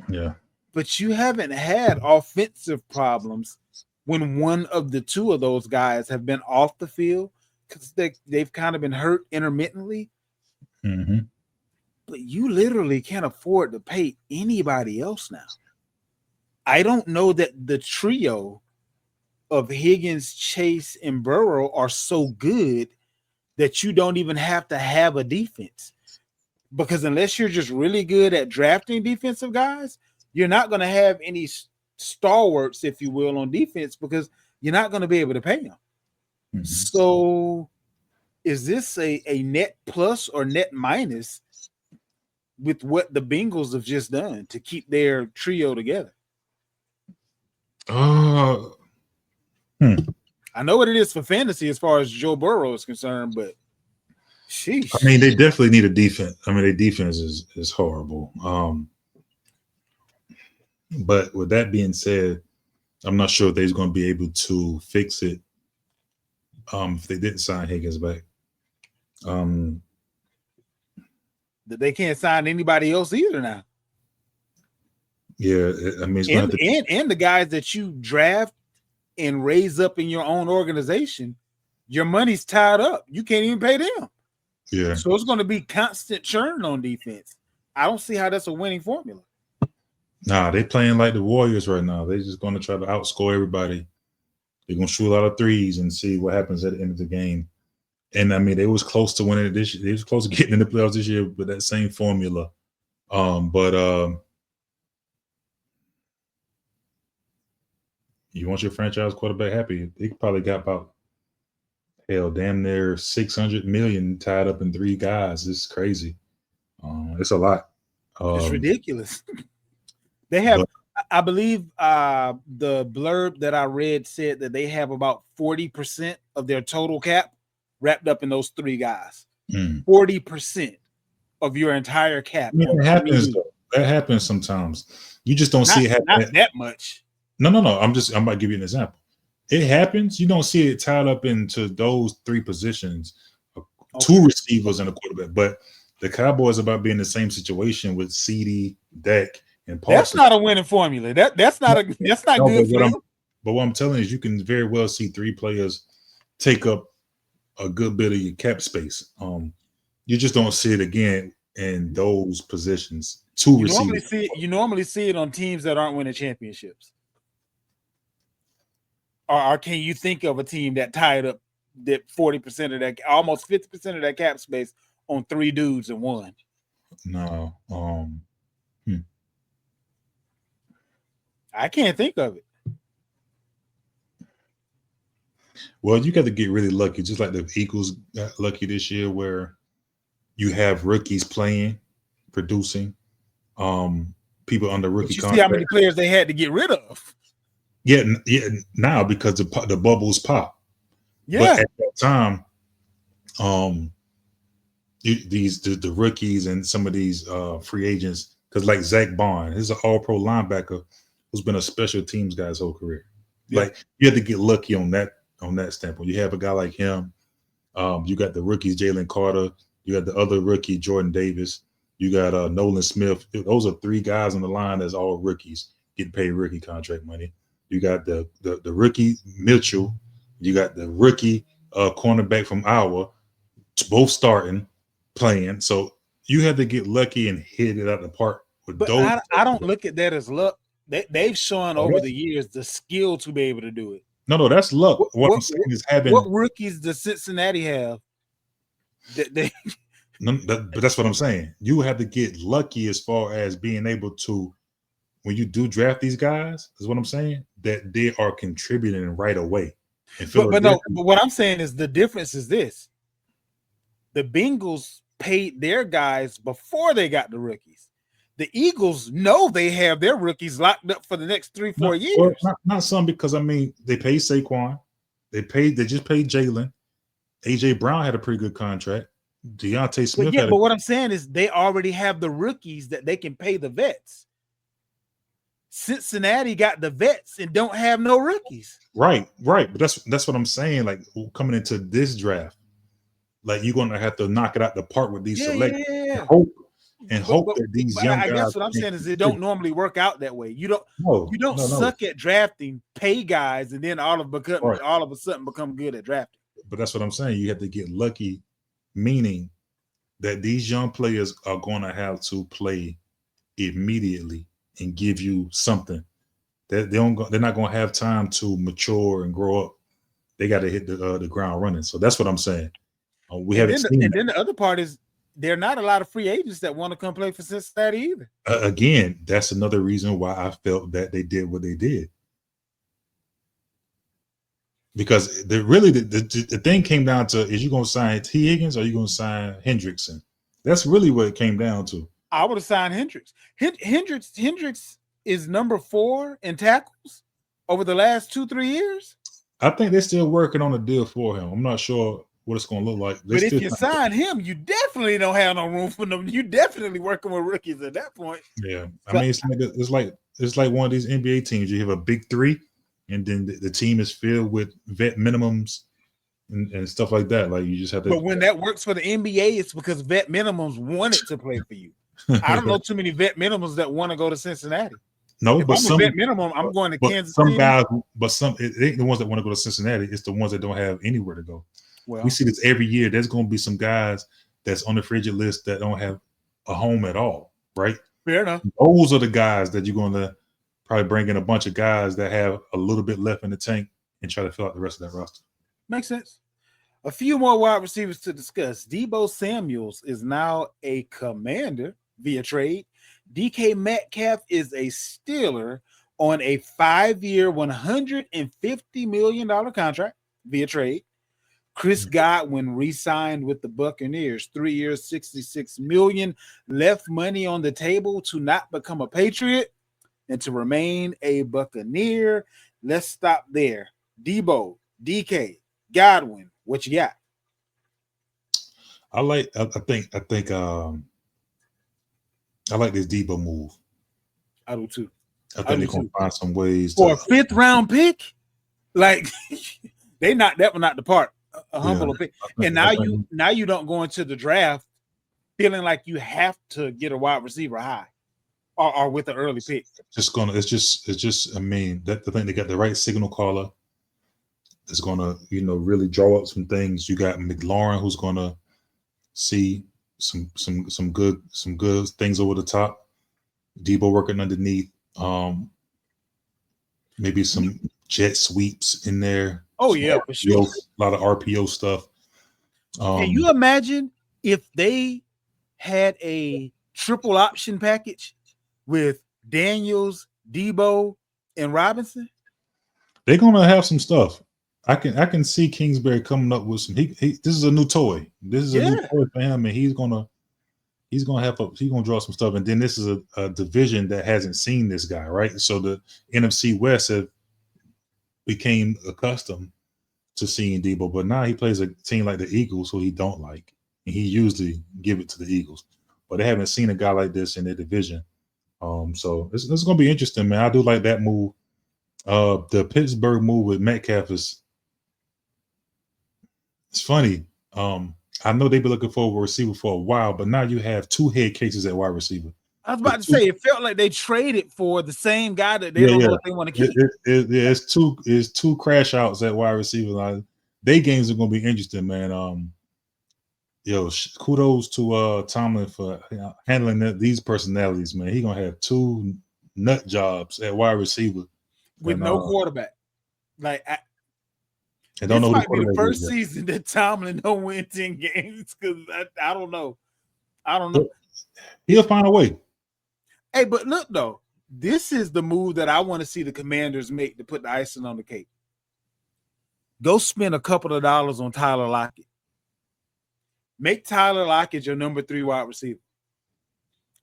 Yeah. But you haven't had offensive problems when one of the two of those guys have been off the field because they've kind of been hurt intermittently. Mm-hmm. But you literally can't afford to pay anybody else now. I don't know that the trio of Higgins, Chase, and Burrow are so good that you don't even have to have a defense. Because unless you're just really good at drafting defensive guys, you're not going to have any stalwarts, if you will, on defense because you're not going to be able to pay them. Mm-hmm. So is this a net plus or net minus with what the Bengals have just done to keep their trio together? I know what it is for fantasy as far as Joe Burrow is concerned, but sheesh. I mean, they definitely need a defense. I mean, their defense is horrible. But with that being said, I'm not sure if they're going to be able to fix it if they didn't sign Higgins back. They can't sign anybody else either now. Yeah, I mean, and the guys that you draft and raise up in your own organization, your money's tied up. You can't even pay them. Yeah. So it's going to be constant churn on defense. I don't see how that's a winning formula. Nah, they playing like the Warriors right now. They're just going to try to outscore everybody. They're going to shoot a lot of threes and see what happens at the end of the game. And I mean, they was close to winning it this year. They was close to getting in the playoffs this year with that same formula. But you want your franchise quarterback happy, he probably got about damn near $600 million tied up in 3 guys. It's crazy. It's a lot. It's ridiculous. They have, I believe, the blurb that I read said that they have about 40% of their total cap wrapped up in those 3 guys. 40% of your entire cap. Yeah, it happens. That happens sometimes. You just don't see it happen. Not that much. No. I'm about to give you an example. It happens. You don't see it tied up into those 3 positions, 2 receivers and a quarterback. But the Cowboys about being in the same situation with CD, Dak, and Parsons. That's not a winning formula. That's not good for them. But what I'm telling you is you can very well see 3 players take up a good bit of your cap space. You just don't see it again in those positions. 2 receivers. You normally see it on teams that aren't winning championships. Or can you think of a team that tied up that 40% of that, almost 50% of that cap space on 3 dudes and won? I can't think of it. Well, you got to get really lucky, just like the Eagles got lucky this year, where you have rookies playing, producing, people under But rookie you see how contract. many players they had to get rid of. Yeah, yeah. Now because the bubbles pop, but Yeah. at that time, um, the rookies and some of these free agents, because like Zach Bond, he's an All Pro linebacker who's been a special teams guy his whole career. Yeah. Like you have to get lucky on that standpoint. You have a guy like him. You got the rookies, Jalen Carter. You got the other rookie, Jordan Davis. You got Nolan Smith. Those are three guys on the line that's all rookies getting paid rookie contract money. You got the rookie Mitchell. You got the rookie cornerback from Iowa, both starting, playing. So you had to get lucky and hit it out the park with But those. I don't look at that as luck. They've shown Oh, over the years the skill to be able to do it. no, that's luck. What What I'm what, saying is having. what rookies does Cincinnati have? They But that's what I'm saying. You have to get lucky as far as being able to, when you do draft these guys, is what I'm saying, that they are contributing right away. And but no, but what I'm saying is the difference is this. The Bengals paid their guys before they got the rookies. The Eagles know they have their rookies locked up for the next 3-4 years. Not some, because I mean they paid Saquon, they just paid Jalen. AJ Brown had a pretty good contract. Deontay Smith but what I'm saying is they already have the rookies that they can pay the vets. Cincinnati got the vets and don't have no rookies. Right. But that's what I'm saying. Like coming into this draft, like you're gonna have to knock it out the park with these selections. Yeah. Hope that these young guys. I guess what I'm saying is it don't normally work out that way. You don't suck at drafting, pay guys, and then all of a sudden become good at drafting. But that's what I'm saying. You have to get lucky, meaning that these young players are going to have to play immediately and give you something. They're not going to have time to mature and grow up. They got to hit the ground running. So that's what I'm saying. Then the other part is there are not a lot of free agents that want to come play for Cincinnati either. Again, that's another reason why I felt that they did what they did. Because the thing came down to, is you going to sign T. Higgins or are you going to sign Hendrickson? That's really what it came down to. I would have signed Hendricks. Hendricks is number 4 in tackles over the last 2-3 years. I think they're still working on a deal for him. I'm not sure what it's going to look like. But if you sign him, you definitely don't have no room for them. You definitely working with rookies at that point. Yeah, I mean, it's like one of these NBA teams. You have a big three, and then the team is filled with vet minimums and stuff like that. Like you just have to. But when that works for the NBA, it's because vet minimums wanted to play for you. I don't know too many vet minimums that want to go to Cincinnati. No, if but I'm a vet minimum, I'm going to Kansas City. Some guys, but it ain't the ones that want to go to Cincinnati. It's the ones that don't have anywhere to go. Well, we see this every year. There's going to be some guys that's on the frigid list that don't have a home at all, right? Fair enough. Those are the guys that you're going to probably bring in a bunch of guys that have a little bit left in the tank and try to fill out the rest of that roster. Makes sense. A few more wide receivers to discuss. Deebo Samuels is now a Commander via trade. DK Metcalf is a Steeler on a 5-year, $150 million contract via trade. Chris Godwin re-signed with the Buccaneers, 3 years, $66 million, left money on the table to not become a Patriot and to remain a Buccaneer. Let's stop there. Deebo, DK, Godwin, what you got? I like this Deebo move. I do too. I think they're gonna find some ways for a 5th round pick. Like they knocked that one out the park. A humble pick. And now you don't go into the draft feeling like you have to get a wide receiver high or with an early pick. It's just I mean, that the thing, they got the right signal caller. It's gonna, really draw up some things. You got McLaurin, who's gonna see some good things over the top. Deebo working underneath. Maybe some jet sweeps in there. Oh yeah, for sure. A lot of RPO stuff. Can you imagine if they had a triple option package with Daniels, Deebo, and Robinson. They're gonna have some stuff. I can see Kingsbury coming up with some. This is a new toy. This is a new Yeah. toy for him, and he's gonna draw some stuff. And then this is a division that hasn't seen this guy, right? So the NFC West have became accustomed to seeing Debo, but now he plays a team like the Eagles, who he don't like, and he usually give it to the Eagles. But they haven't seen a guy like this in their division. So this is gonna be interesting, man. I do like that move. The Pittsburgh move with Metcalf is it's funny. I know they've been looking for a receiver for a while, but now you have two head cases at wide receiver. I was about to say it felt like they traded for the same guy that they don't know if they want to keep. It's two crash outs at wide receiver. Like, they games are gonna be interesting, man. Kudos to Tomlin for handling these personalities, man. He gonna have two nut jobs at wide receiver with no quarterback. Like I don't this know. Might be the first season that Tomlin don't win 10 games because I don't know. He'll find a way. Hey, but look though, this is the move that I want to see the Commanders make to put the icing on the cake. Go spend a couple of dollars on Tyler Lockett. Make Tyler Lockett your number 3 wide receiver.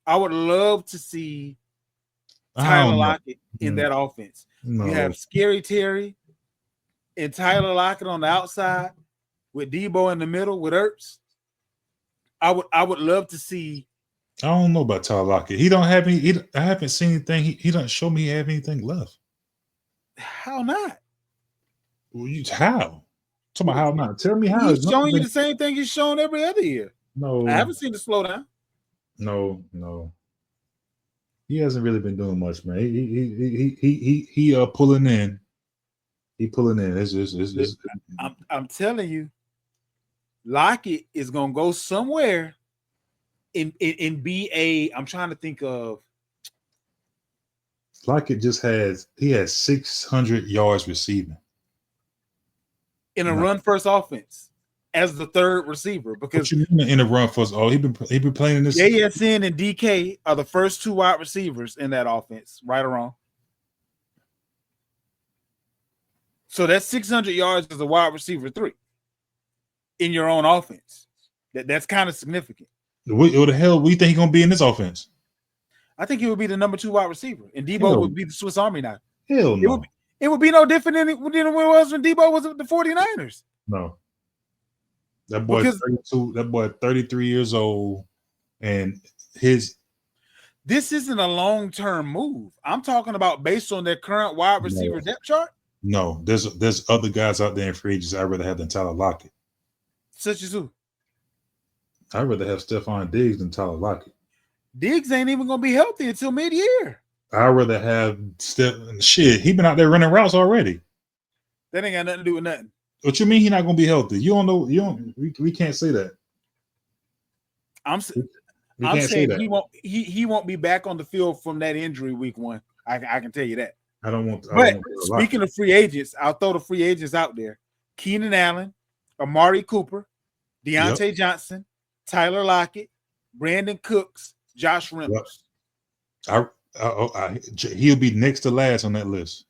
I would love to see Tyler Lockett in that offense. No. You have Scary Terry and Tyler Lockett on the outside with Debo in the middle with Ertz. I would love to see. I don't know about Tyler Lockett. He don't have any. I haven't seen anything. He doesn't show me he have anything left. How not? Well, how? Talk about how not. Tell me how. He's showing you the same thing he's shown every other year. No, I haven't seen the slowdown. No. He hasn't really been doing much, man. He pulling in. He pulling in. It's I'm telling you, Lockett is gonna go somewhere and be a. I'm trying to think of. Lockett has 600 yards receiving in a run first offense as the third receiver. Because what you mean in a run first? Oh, he been playing in this. JSN and DK are the first 2 wide receivers in that offense, right or wrong. So that's 600 yards as a wide receiver 3 in your own offense. That's kind of significant. What the hell we think he's gonna be in this offense? I think he would be the number 2 wide receiver, and Debo would be the Swiss Army knife. Hell no. It would be no different than it was when Debo was with the 49ers. No. That boy 32, that boy 33 years old, and this isn't a long-term move. I'm talking about based on their current wide receiver depth chart. No, there's other guys out there in free agency I'd rather have than Tyler Lockett. Such as who? I'd rather have Stephon Diggs than Tyler Lockett. Diggs ain't even gonna be healthy until mid-year. I'd rather have shit. He been out there running routes already. That ain't got nothing to do with nothing. What you mean he not gonna be healthy? You don't know. We can't say that. I'm saying he won't be back on the field from that injury week 1. I can tell you that. I don't want. But speaking of free agents, I'll throw the free agents out there: Keenan Allen, Amari Cooper, Deontay Johnson, Tyler Lockett, Brandon Cooks, Josh Reynolds. He'll be next to last on that list.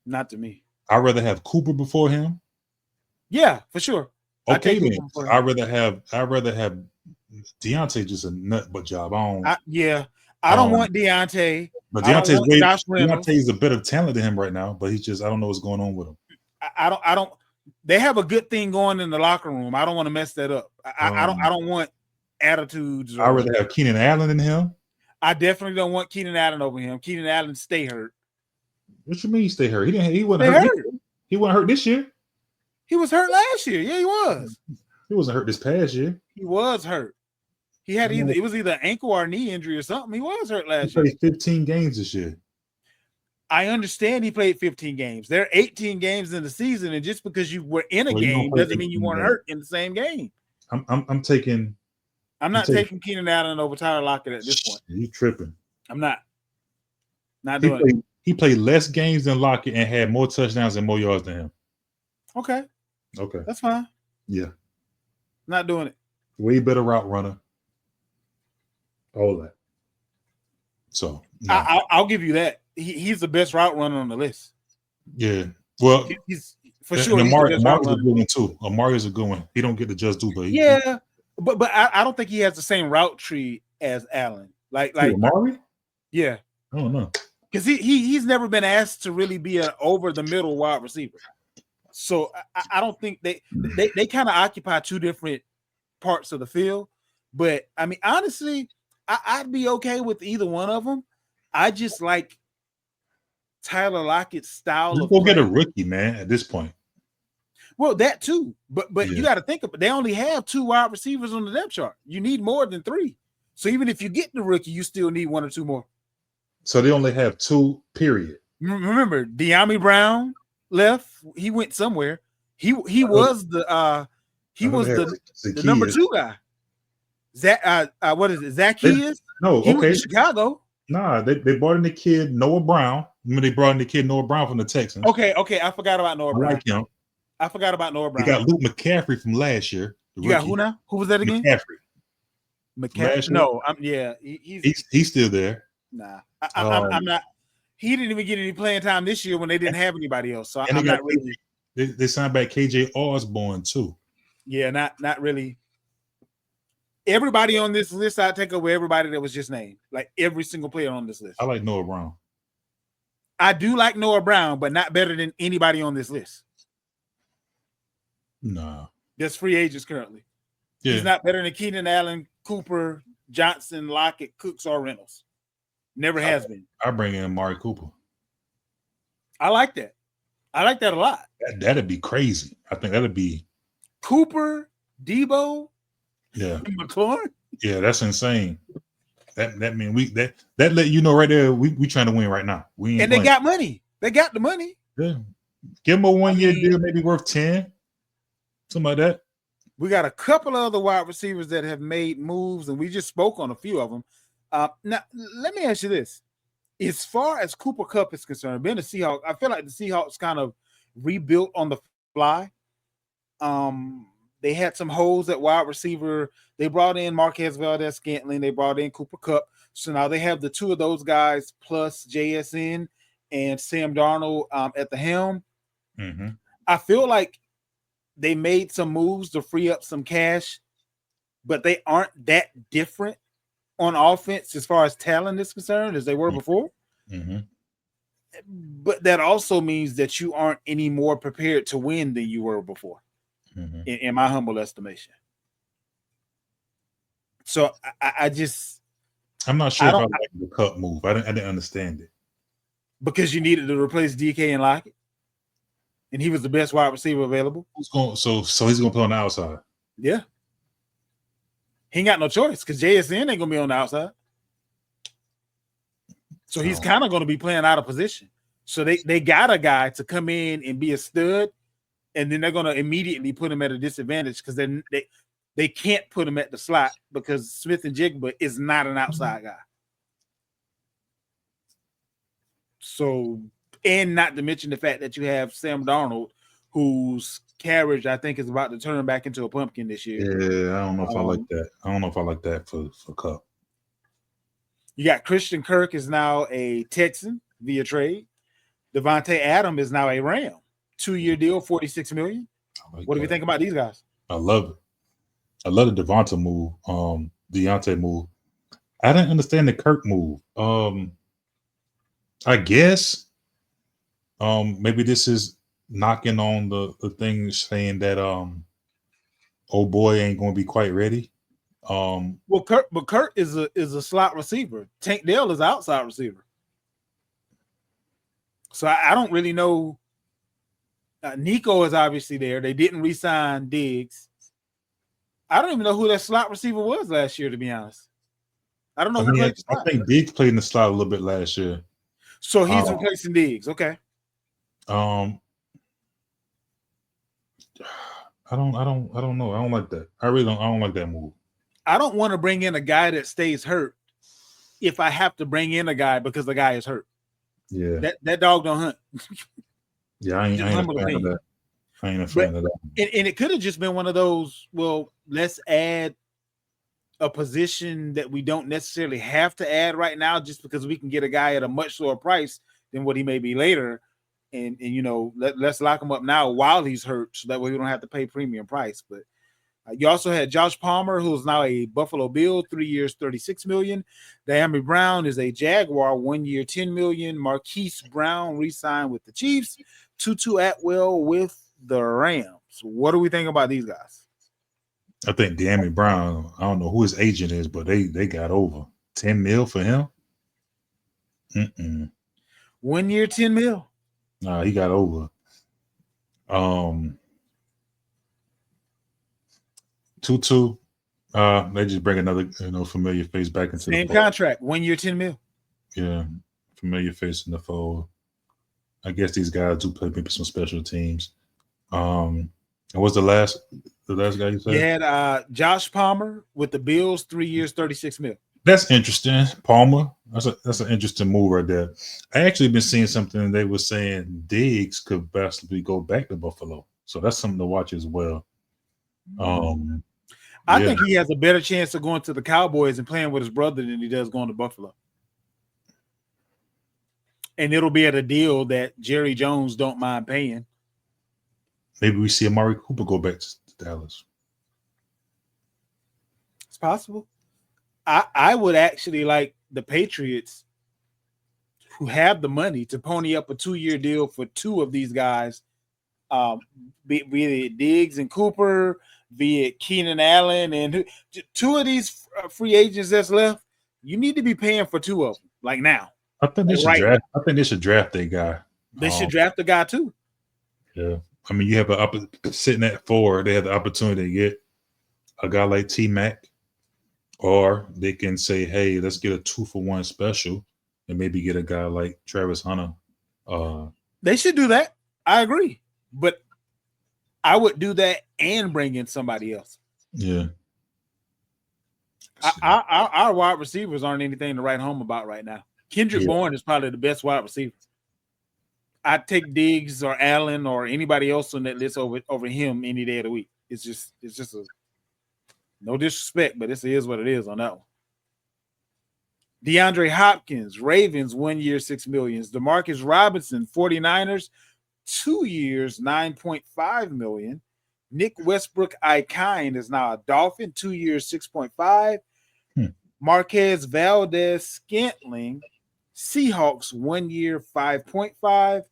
Not to me. I'd rather have Cooper before him. Yeah, for sure. Okay, then. I'd rather have Deontay just a nut but job. I don't want Deontay. But Deontay's a better talent than him right now, but I don't know what's going on with him. I don't they have a good thing going in the locker room. I don't want to mess that up. I don't want attitudes. I'd rather have Keenan Allen than him. I definitely don't want Keenan Allen over him. Keenan Allen stay hurt. What you mean stay hurt? He wasn't hurt. He wasn't hurt this year. He was hurt last year. Yeah, he was. He wasn't hurt this past year. He was hurt. He had it was either ankle or knee injury or something. He was hurt last year. He played 15 games this year. I understand he played 15 games. There are 18 games in the season, and just because you were in a game doesn't mean you weren't hurt in the same game. I'm not taking Keenan Allen over Tyler Lockett at this point. You tripping? I'm not. Not doing it. He played less games than Lockett and had more touchdowns and more yards than him. Okay. That's fine. Yeah. Not doing it. Way better route runner. All that. So no. I'll give you that. he's the best route runner on the list. Yeah. Well, He's for and sure. He's the best route Amari's a runner. good one too. Amari's a good one. He don't get the just do, but Yeah, but I don't think he has the same route tree as Allen. Like Amari? Yeah. I don't know. Because he's never been asked to really be an over the middle wide receiver. So I don't think they kind of occupy two different parts of the field. But I mean, honestly, I'd be okay with either one of them. I just like Tyler Lockett's style Just of go play. get a rookie, man, at this point. Well, that too. But Yeah. you got to think about, they only have 2 wide receivers on the depth chart. You need more than 3. So even if you get the rookie, you still need 1 or 2 more. So they only have 2, period. Remember, De'Ami Brown left. He went somewhere. He was the number 2 guy. Zach, what is it? Zacchaeus? No, he okay. went to Chicago. Nah, they brought in the kid Noah Brown. Remember they brought in the kid Noah Brown from the Texans. Okay. I forgot about Noah Brown. I like him. I forgot about Noah Brown. They got Luke McCaffrey from last year. You got who now? Who was that again? McCaffrey. No, he's still there. Nah, I'm not. He didn't even get any playing time this year when they didn't have anybody else. So I'm not really. They signed back KJ Osborne too. Yeah, not really. Everybody on this list, I take away everybody that was just named. Like every single player on this list. I like Noah Brown. I do like Noah Brown, but not better than anybody on this list. Nah. There's free agents currently. Yeah. He's not better than Keenan Allen, Cooper, Johnson, Lockett, Cooks, or Reynolds. Never has been. I bring in Amari Cooper. I like that. I like that a lot. That'd be crazy. I think that'd be Cooper, Debo, McLaurin. Yeah, that's insane. That mean that let you know right there we trying to win right now. And they got money. They got the money. Yeah. Give them a 1-year deal, maybe worth 10. Something like that. We got a couple of other wide receivers that have made moves, and we just spoke on a few of them. Now, let me ask you this. As far as Cooper Kupp is concerned, being a Seahawks, I feel like the Seahawks kind of rebuilt on the fly. They had some holes at wide receiver. They brought in Marquez Valdez-Scantling. They brought in Cooper Kupp. So now they have the 2 of those guys plus JSN and Sam Darnold at the helm. Mm-hmm. I feel like they made some moves to free up some cash, but they aren't that different on offense as far as talent is concerned as they were before. Mm-hmm. But that also means that you aren't any more prepared to win than you were before, in my humble estimation. So I'm not sure if I like the Kupp move. I didn't understand it. Because you needed to replace DK and Lockett, and he was the best wide receiver available. So he's gonna play on the outside. Yeah. He ain't got no choice because JSN ain't gonna be on the outside. So he's kind of going to be playing out of position. So they got a guy to come in and be a stud, and then they're going to immediately put him at a disadvantage because they can't put him at the slot because Smith and Jigba is not an outside guy. So, and not to mention the fact that you have Sam Darnold, whose carriage I think is about to turn back into a pumpkin this year. Yeah, I don't know if I like that. I don't know if I like that for Kupp. You got Christian Kirk is now a Texan via trade. Devontae Adams is now a Ram. 2-year deal, $46 million. What do you think about these guys? I love it. I love the Devontae move, Deontay move. I didn't understand the Kirk move. I guess maybe this is knocking on the thing saying that old boy ain't gonna be quite ready. Well, Kurt is a slot receiver. Tank Dell is an outside receiver. So I don't really know. Nico is obviously there. They didn't re-sign Diggs. I don't even know who that slot receiver was last year, to be honest. I don't know who played the slot. I think Diggs played in the slot a little bit last year. So he's replacing Diggs. Okay. I don't know. I don't like that. I don't like that move. I don't want to bring in a guy that stays hurt if I have to bring in a guy because the guy is hurt. Yeah. That dog don't hunt. Yeah, I ain't a fan of that. I ain't a fan of that. And it could have just been one of those, well, let's add a position that we don't necessarily have to add right now just because we can get a guy at a much lower price than what he may be later. And let's lock him up now while he's hurt, so that way we don't have to pay premium price. But you also had Josh Palmer, who's now a Buffalo Bill, 3 years, $36 million. Diami Brown is a Jaguar, 1 year, $10 million. Marquise Brown re-signed with the Chiefs. Tutu Atwell with the Rams. What do we think about these guys? I think Diami Brown, I don't know who his agent is, but they got over 10 mil for him. 1 year, 10 mil. Nah, he got over. Tutu, they just bring another familiar face back into same the fold. contract, 1 year, 10 mil. Yeah, familiar face in the fold. I guess these guys do play maybe some special teams. And what's the last guy you said? You had Josh Palmer with the Bills, 3 years, $36 million. That's interesting. Palmer, that's an interesting move right there. I actually been seeing something they were saying Diggs could possibly go back to Buffalo, so that's something to watch as well. I think he has a better chance of going to the Cowboys and playing with his brother than he does going to Buffalo. And it'll be at a deal that Jerry Jones don't mind paying. Maybe we see Amari Cooper go back to Dallas. It's possible. I would actually like the Patriots, who have the money, to pony up a 2-year deal for two of these guys, be it Diggs and Cooper, be it Keenan Allen, and two of these free agents that's left. You need to be paying for two of them, like now. I think they should draft. I think they should draft that guy. They should draft the guy too. Yeah, I mean, you have sitting at 4. They have the opportunity to get a guy like T-Mac, or they can say, "Hey, let's get a 2-for-1 special, and maybe get a guy like Travis Hunter." They should do that. I agree, but I would do that and bring in somebody else. Yeah. Our wide receivers aren't anything to write home about right now. Kendrick Bourne is probably the best wide receiver. I'd take Diggs or Allen or anybody else on that list over him any day of the week. It's just no disrespect, but this is what it is on that one. DeAndre Hopkins, Ravens, 1 year, $6 million. Demarcus Robinson, 49ers, 2 years, $9.5 million. Nick Westbrook-Ikine is now a Dolphin, 2 years, $6.5. Marquez Valdez-Scantling, Seahawks, 1 year, $5.5.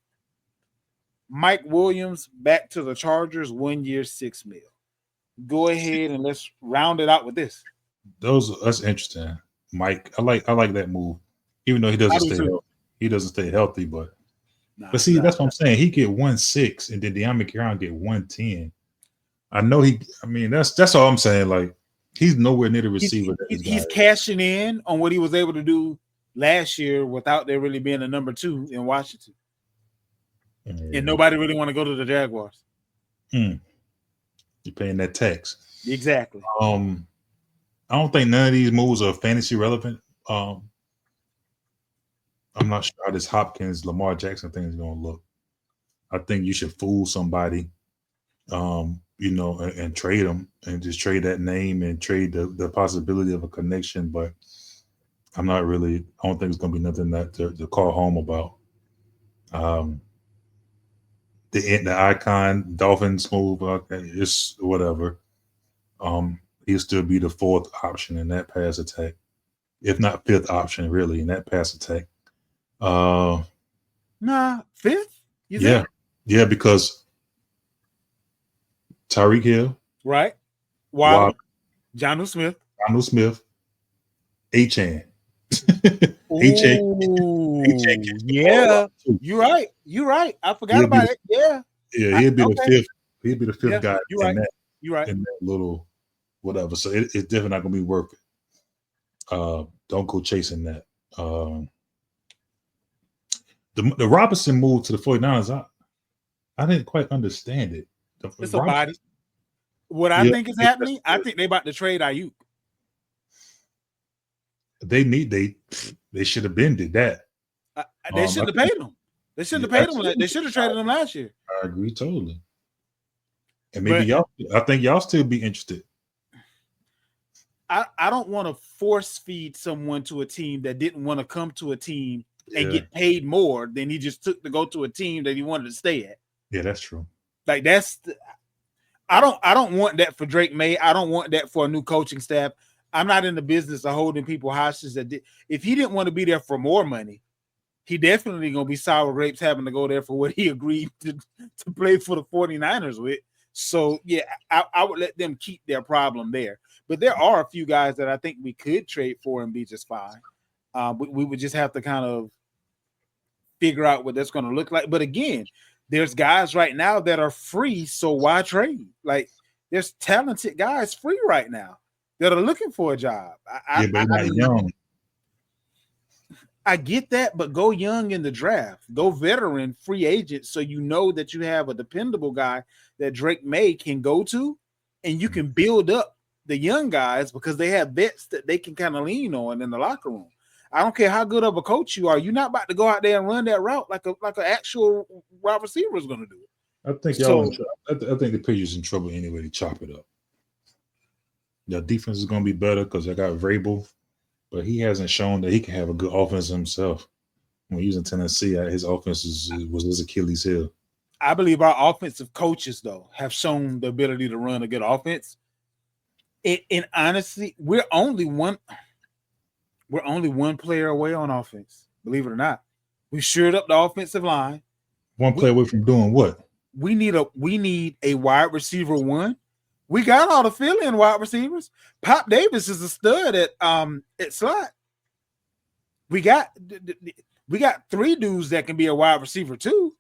Mike Williams back to the Chargers, 1 year, $6 million. Go ahead and let's round it out with this. That's interesting, Mike. I like that move, even though he doesn't stay healthy. But that's what I'm saying. He get 1.6, and then De'Ami Brown get 1.10. I know that's all I'm saying. Like, he's nowhere near the receiver. He's cashing in on what he was able to do last year without there really being a number 2 in Washington. And nobody really want to go to the Jaguars. You're paying that tax. Exactly. I don't think none of these moves are fantasy relevant. I'm not sure how this Hopkins, Lamar Jackson thing is going to look. I think you should fool somebody, and trade them, and just trade that name and trade the possibility of a connection. But I don't think it's going to be nothing that to call home about. The icon Dolphins move, it's whatever. He'll still be the 4th option in that pass attack, if not 5th option, really, in that pass attack. 5th? Yeah, because Tyreek Hill, right? Waddle, Jonnu Smith, Achane. Yeah, you're right. I forgot about it. Yeah, he'd be the 5th. He'd be the 5th guy. You're right. In that little whatever. So it's definitely not going to be worth it. Don't go chasing that. The Robinson move to the 49ers, I didn't quite understand it. It's a body. What I think is happening, I think they about to trade Ayuk. They should have been did that. They should have paid him. They should have paid him. They should have traded him last year. I agree totally. And maybe I think y'all still be interested. I don't want to force feed someone to a team that didn't want to come to a team and get paid more than he just took to go to a team that he wanted to stay at. Yeah, that's true. Like I don't want that for Drake May. I don't want that for a new coaching staff. I'm not in the business of holding people hostage. If he didn't want to be there for more money, he definitely gonna be sour grapes having to go there for what he agreed to play for the 49ers with. So yeah, I would let them keep their problem there. But there are a few guys that I think we could trade for and be just fine. We would just have to kind of figure out what that's going to look like. But again, there's guys right now that are free, so why trade? Like there's talented guys free right now that are looking for a job. But not young. I get that, but go young in the draft, go veteran free agent, so you know that you have a dependable guy that Drake May can go to, and you can build up the young guys because they have vets that they can kind of lean on in the locker room. I don't care how good of a coach you are, you're not about to go out there and run that route like an actual wide receiver is going to do it. I think y'all. I think the Patriots in trouble anyway to chop it up. Their defense is going to be better because they got Vrabel, but he hasn't shown that he can have a good offense himself. When he was in Tennessee, his offense was his Achilles heel. I believe our offensive coaches, though, have shown the ability to run a good offense. And honestly, we're only one player away on offense. Believe it or not, we shored up the offensive line. One player away from doing what? We need a wide receiver one. We got all the fill-in wide receivers. Pop Davis is a stud at slot. We got 3 dudes that can be a wide receiver too.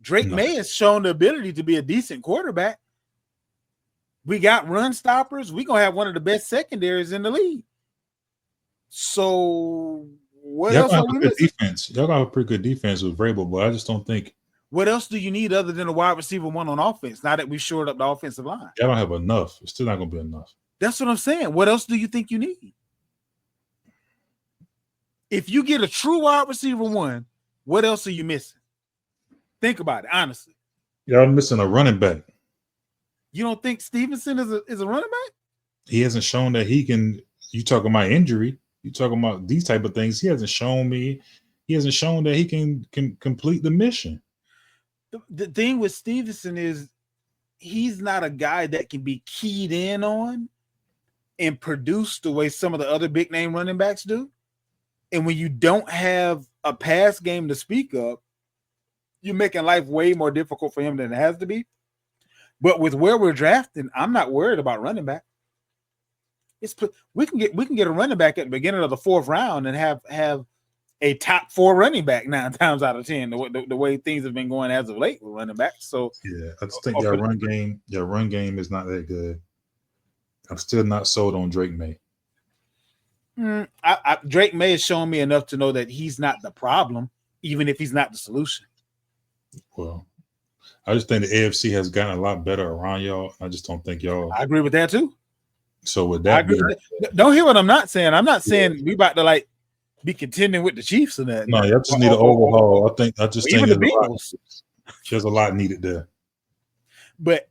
Drake May has shown the ability to be a decent quarterback. We got run stoppers. We're gonna have one of the best secondaries in the league. So what else are we missing? Defense. Y'all got a pretty good defense with Vrabel, but I just don't think. What else do you need other than a wide receiver one on offense? Now that we've shored up the offensive line, y'all don't have enough. It's still not gonna be enough. That's what I'm saying. What else do you think you need? If you get a true wide receiver one, what else are you missing? Think about it honestly. Y'all missing a running back. You don't think Stevenson is a running back? He hasn't shown that he can. You talking about injury? You talking about these type of things? He hasn't shown that he can complete the mission. The thing with Stevenson is he's not a guy that can be keyed in on and produce the way some of the other big name running backs do. And when you don't have a pass game to speak of, you're making life way more difficult for him than it has to be. But with where we're drafting, I'm not worried about running back. We can get a running back at the beginning of the 4th round and have a top 4 running back 9 times out of 10. The way things have been going as of late with running backs. So yeah, I just think your run game is not that good. I'm still not sold on Drake May. Drake May has shown me enough to know that he's not the problem, even if he's not the solution. Well, I just think the AFC has gotten a lot better around y'all. I just don't think y'all. I agree with that too. So with that, don't hear what I'm not saying. I'm not saying we about to be contending with the Chiefs or that. No, you just need an overhaul. I just think there's a lot needed there. But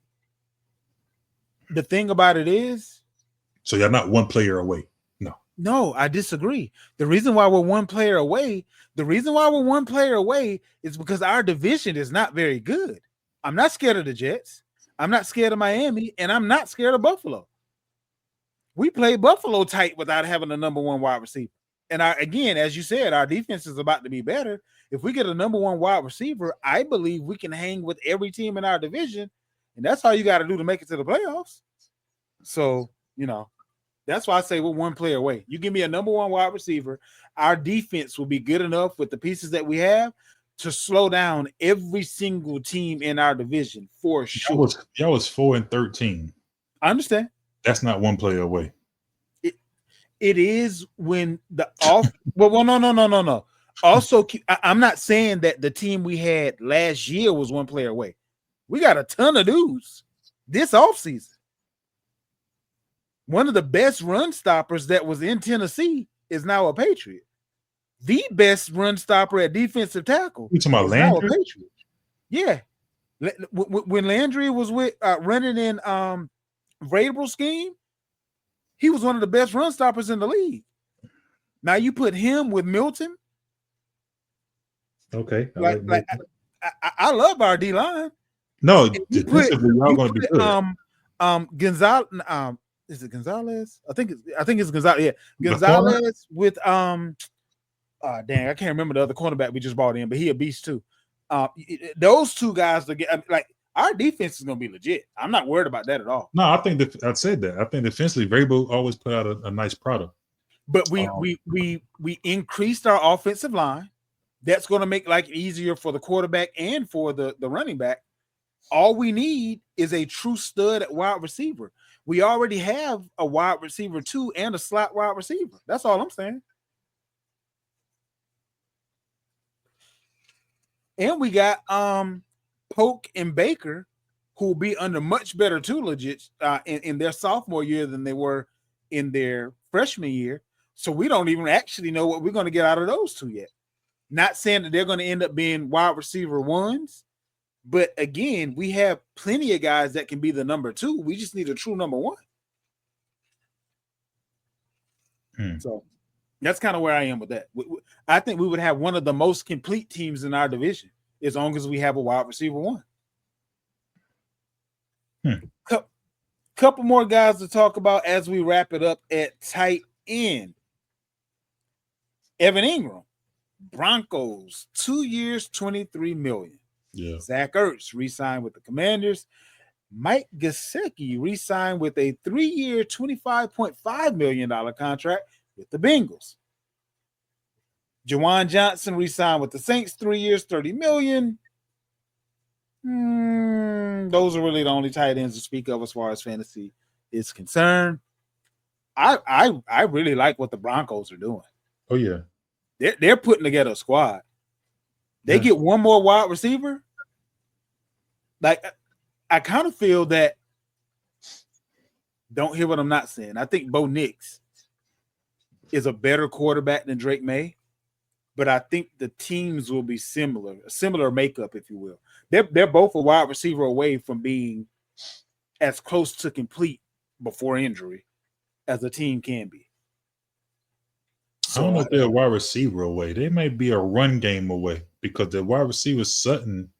the thing about it is, so you're not one player away. No, I disagree. The reason why we're one player away is because our division is not very good. I'm not scared of the Jets. I'm not scared of Miami, and I'm not scared of Buffalo. We play Buffalo tight without having a number 1 wide receiver. And again, as you said, our defense is about to be better. If we get a number 1 wide receiver, I believe we can hang with every team in our division, and that's all you got to do to make it to the playoffs. So, that's why I say we're one player away. You give me a number 1 wide receiver, our defense will be good enough with the pieces that we have to slow down every single team in our division for sure. Y'all was 4-13. I understand. That's not one player away. It is when the off. Well, no. Also, I'm not saying that the team we had last year was one player away. We got a ton of dudes this offseason. One of the best run stoppers that was in Tennessee is now a Patriot. The best run stopper at defensive tackle. You talking about Landry? Now a Patriot. Yeah. When Landry was with running in Vrabel's scheme, he was one of the best run stoppers in the league. Now you put him with Milton Okay, I Like like like Baker. I love our D line. No, If defensively, y'all you going to be put good. Gonzalez is it Gonzalez? I think it's Gonzalez. Yeah, The corner, Gonzalez with dang, I can't remember the other cornerback we just brought in, but he a beast too. Those two guys to get like our defense is gonna be legit. I'm not worried about that at all. no, I think I said that. I think defensively, Vrabel always put out a nice product. But Um, we increased our offensive line. That's going to make like easier for the quarterback and for the running back. All we need is a true stud at wide receiver. We already have a wide receiver too and a slot wide receiver. That's all I'm saying. And we got Polk and Baker, who will be under much better tutelage in their sophomore year than they were in their freshman year. So we don't even actually know what we're going to get out of those two yet. Not saying that they're going to end up being wide receiver ones, but again, we have plenty of guys that can be the number two. We just need a true number one. So that's kind of where I am with that. I think we would have one of the most complete teams in our division as long as we have a wide receiver one. Couple more guys to talk about as we wrap it up at tight end. Evan Ingram, Broncos, 2 years, $23 million. yeah. Zach Ertz re-signed with the Commanders. Mike Gesicki re-signed with a 3-year, $25.5 million contract with the Bengals. Jawan Johnson re-signed with the Saints, 3 years, $30 million. Those are really the only tight ends to speak of as far as fantasy is concerned. I really like what the Broncos are doing. Oh yeah, they're putting together a squad. They get one more wide receiver. Like I kind of feel that. Don't hear what I'm not saying. I think Bo Nix is a better quarterback than Drake May, but I think the teams will be similar, a similar makeup, if you will. They're both a wide receiver away from being as close to complete before injury as a team can be. So, I don't know if they're a wide receiver away. They might be a run game away because the wide receiver Sutton.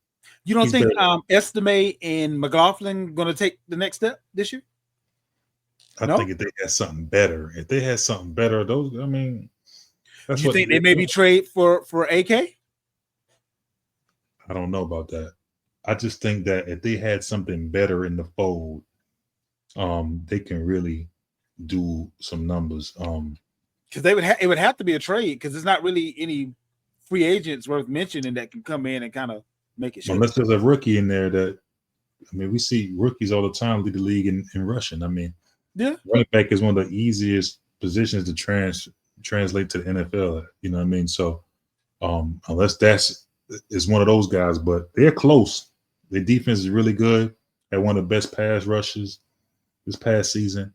You don't think Estime and McLaughlin going to take the next step this year? I think if they had something better, those. I mean, that's you think they maybe trade for AK? I don't know about that. I just think that if they had something better in the fold, they can really do some numbers. Because it would have to be a trade because there's not really any free agents worth mentioning that can come in and kind of make it. Unless there's a rookie in there that, I mean, we see rookies all the time lead the league in rushing. I mean, running back is one of the easiest positions to translate to the NFL. You know what I mean? So, unless is one of those guys, but they're close. Their defense is really good. Had one of the best pass rushes this past season.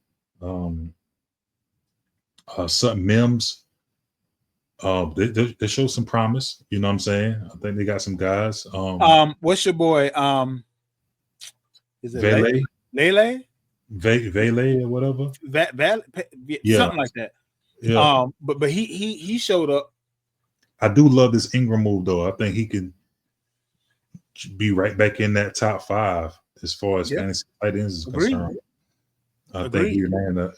Sutton Mims, they show some promise. You know what I'm saying? I think they got some guys. What's your boy? Is it Lele? Vele or whatever. Something like that. Yeah. But he showed up. I do love this Ingram move though. I think he can be right back in that top 5 as far as fantasy tight ends is concerned. I think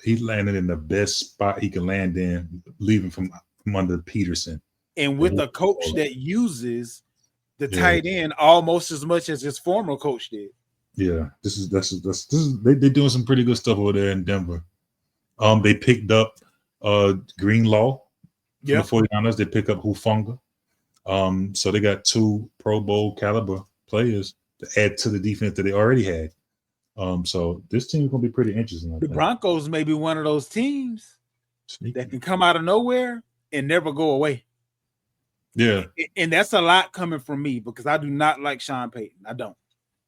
he landed in the best spot he can land in, leaving from under Peterson. And with a coach that uses the tight end almost as much as his former coach did. Yeah, they're doing some pretty good stuff over there in Denver. They picked up Greenlaw from the 49ers. They pick up Hufanga. So they got 2 Pro Bowl caliber players to add to the defense that they already had. So this team is going to be pretty interesting. The Broncos may be one of those teams that can come out of nowhere and never go away. Yeah. And that's a lot coming from me because I do not like Sean Payton. I don't.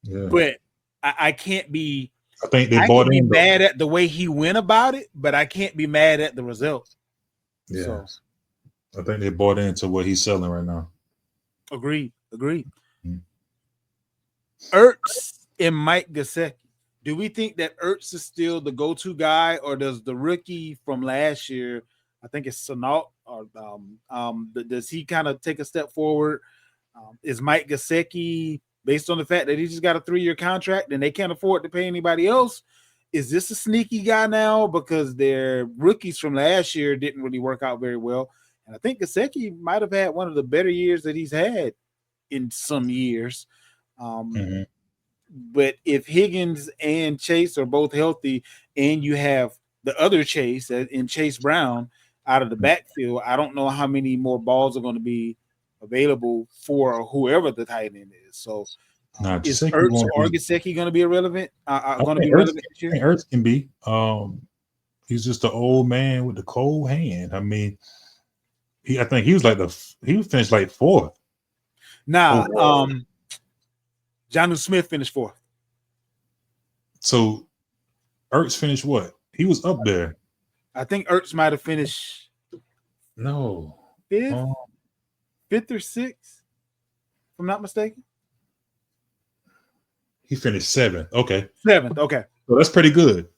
Yeah. But I can't be. I think they bought in. Mad at the way he went about it, but I can't be mad at the result. Yeah. So. I think they bought into what he's selling right now. Agreed. Mm-hmm. Ertz and Mike Gesicki. Do we think that Ertz is still the go-to guy, or does the rookie from last year, I think it's Sanalt, or does he kind of take a step forward? Is Mike Gesicki, based on the fact that he just got a 3-year contract and they can't afford to pay anybody else, is this a sneaky guy now because their rookies from last year didn't really work out very well? And I think Gesicki might have had one of the better years that he's had in some years. Mhm. But if Higgins and Chase are both healthy, and you have the other Chase in Chase Brown out of the backfield, I don't know how many more balls are going to be available for whoever the tight end is. So, Nah, is Jaceki Ertz won't or be. Gesicki going to be irrelevant? I Going to think be relevant this year? Ertz can be. He's just an old man with the cold hand. I mean, I think he was like he finished like fourth. Nah, Overall. Jonnu Smith finished fourth. So Ertz finished what? He was up there. I think Ertz might have finished No. fifth, Um, fifth or sixth, if I'm not mistaken. he finished seventh. Okay. Seventh. Okay. So that's pretty good.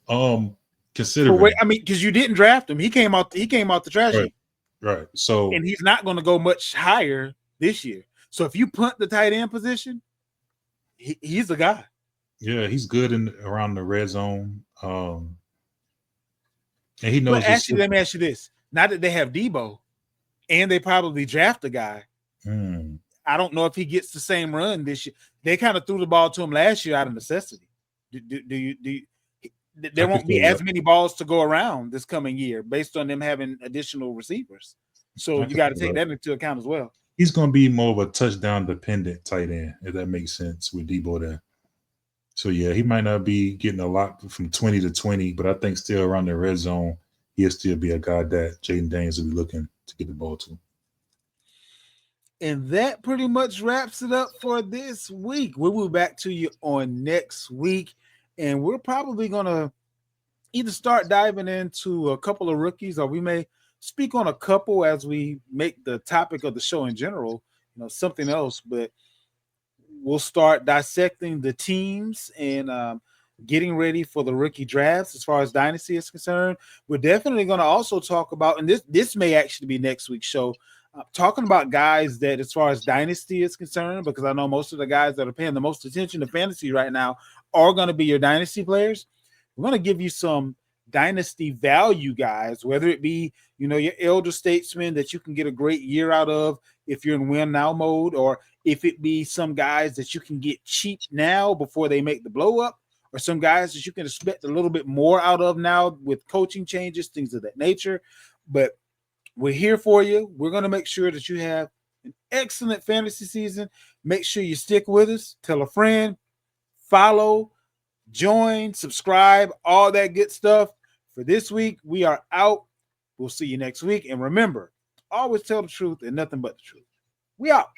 Considering. I mean, because you didn't draft him, he came out the trash Right. heap, Right. So and he's not going to go much higher this year. So if you punt the tight end position, he's the guy. yeah, he's good in around the red zone. And he But knows his actually, let system. me ask you this: now that they have Debo, and they probably draft a guy, Hmm. I don't know if he gets the same run this year. They kind of threw the ball to him last year out of necessity. There I could won't be feel as that. many balls to go around this coming year based on them having additional receivers. So I you could got to feel take that. that into account as well. He's going to be more of a touchdown dependent tight end, if that makes sense with Debo there. So yeah, he might not be getting a lot from 20 to 20, but I think still around the red zone, he'll still be a guy that Jaden Daniels will be looking to get the ball to. And that pretty much wraps it up for this week. We'll be back to you on next week, and we're probably going to either start diving into a couple of rookies, or we may speak on a couple as we make the topic of the show in general, something else. But we'll start dissecting the teams and getting ready for the rookie drafts as far as dynasty is concerned. We're definitely going to also talk about, and this may actually be next week's show, talking about guys that as far as dynasty is concerned, because I know most of the guys that are paying the most attention to fantasy right now are going to be your dynasty players. We're going to give you some dynasty value guys, whether it be, your elder statesmen that you can get a great year out of if you're in win now mode, or if it be some guys that you can get cheap now before they make the blow up, or some guys that you can expect a little bit more out of now with coaching changes, things of that nature. But we're here for you. We're going to make sure that you have an excellent fantasy season. Make sure you stick with us. Tell a friend, follow, join, subscribe, all that good stuff. For this week, we are out. We'll see you next week. And remember, always tell the truth and nothing but the truth. We out.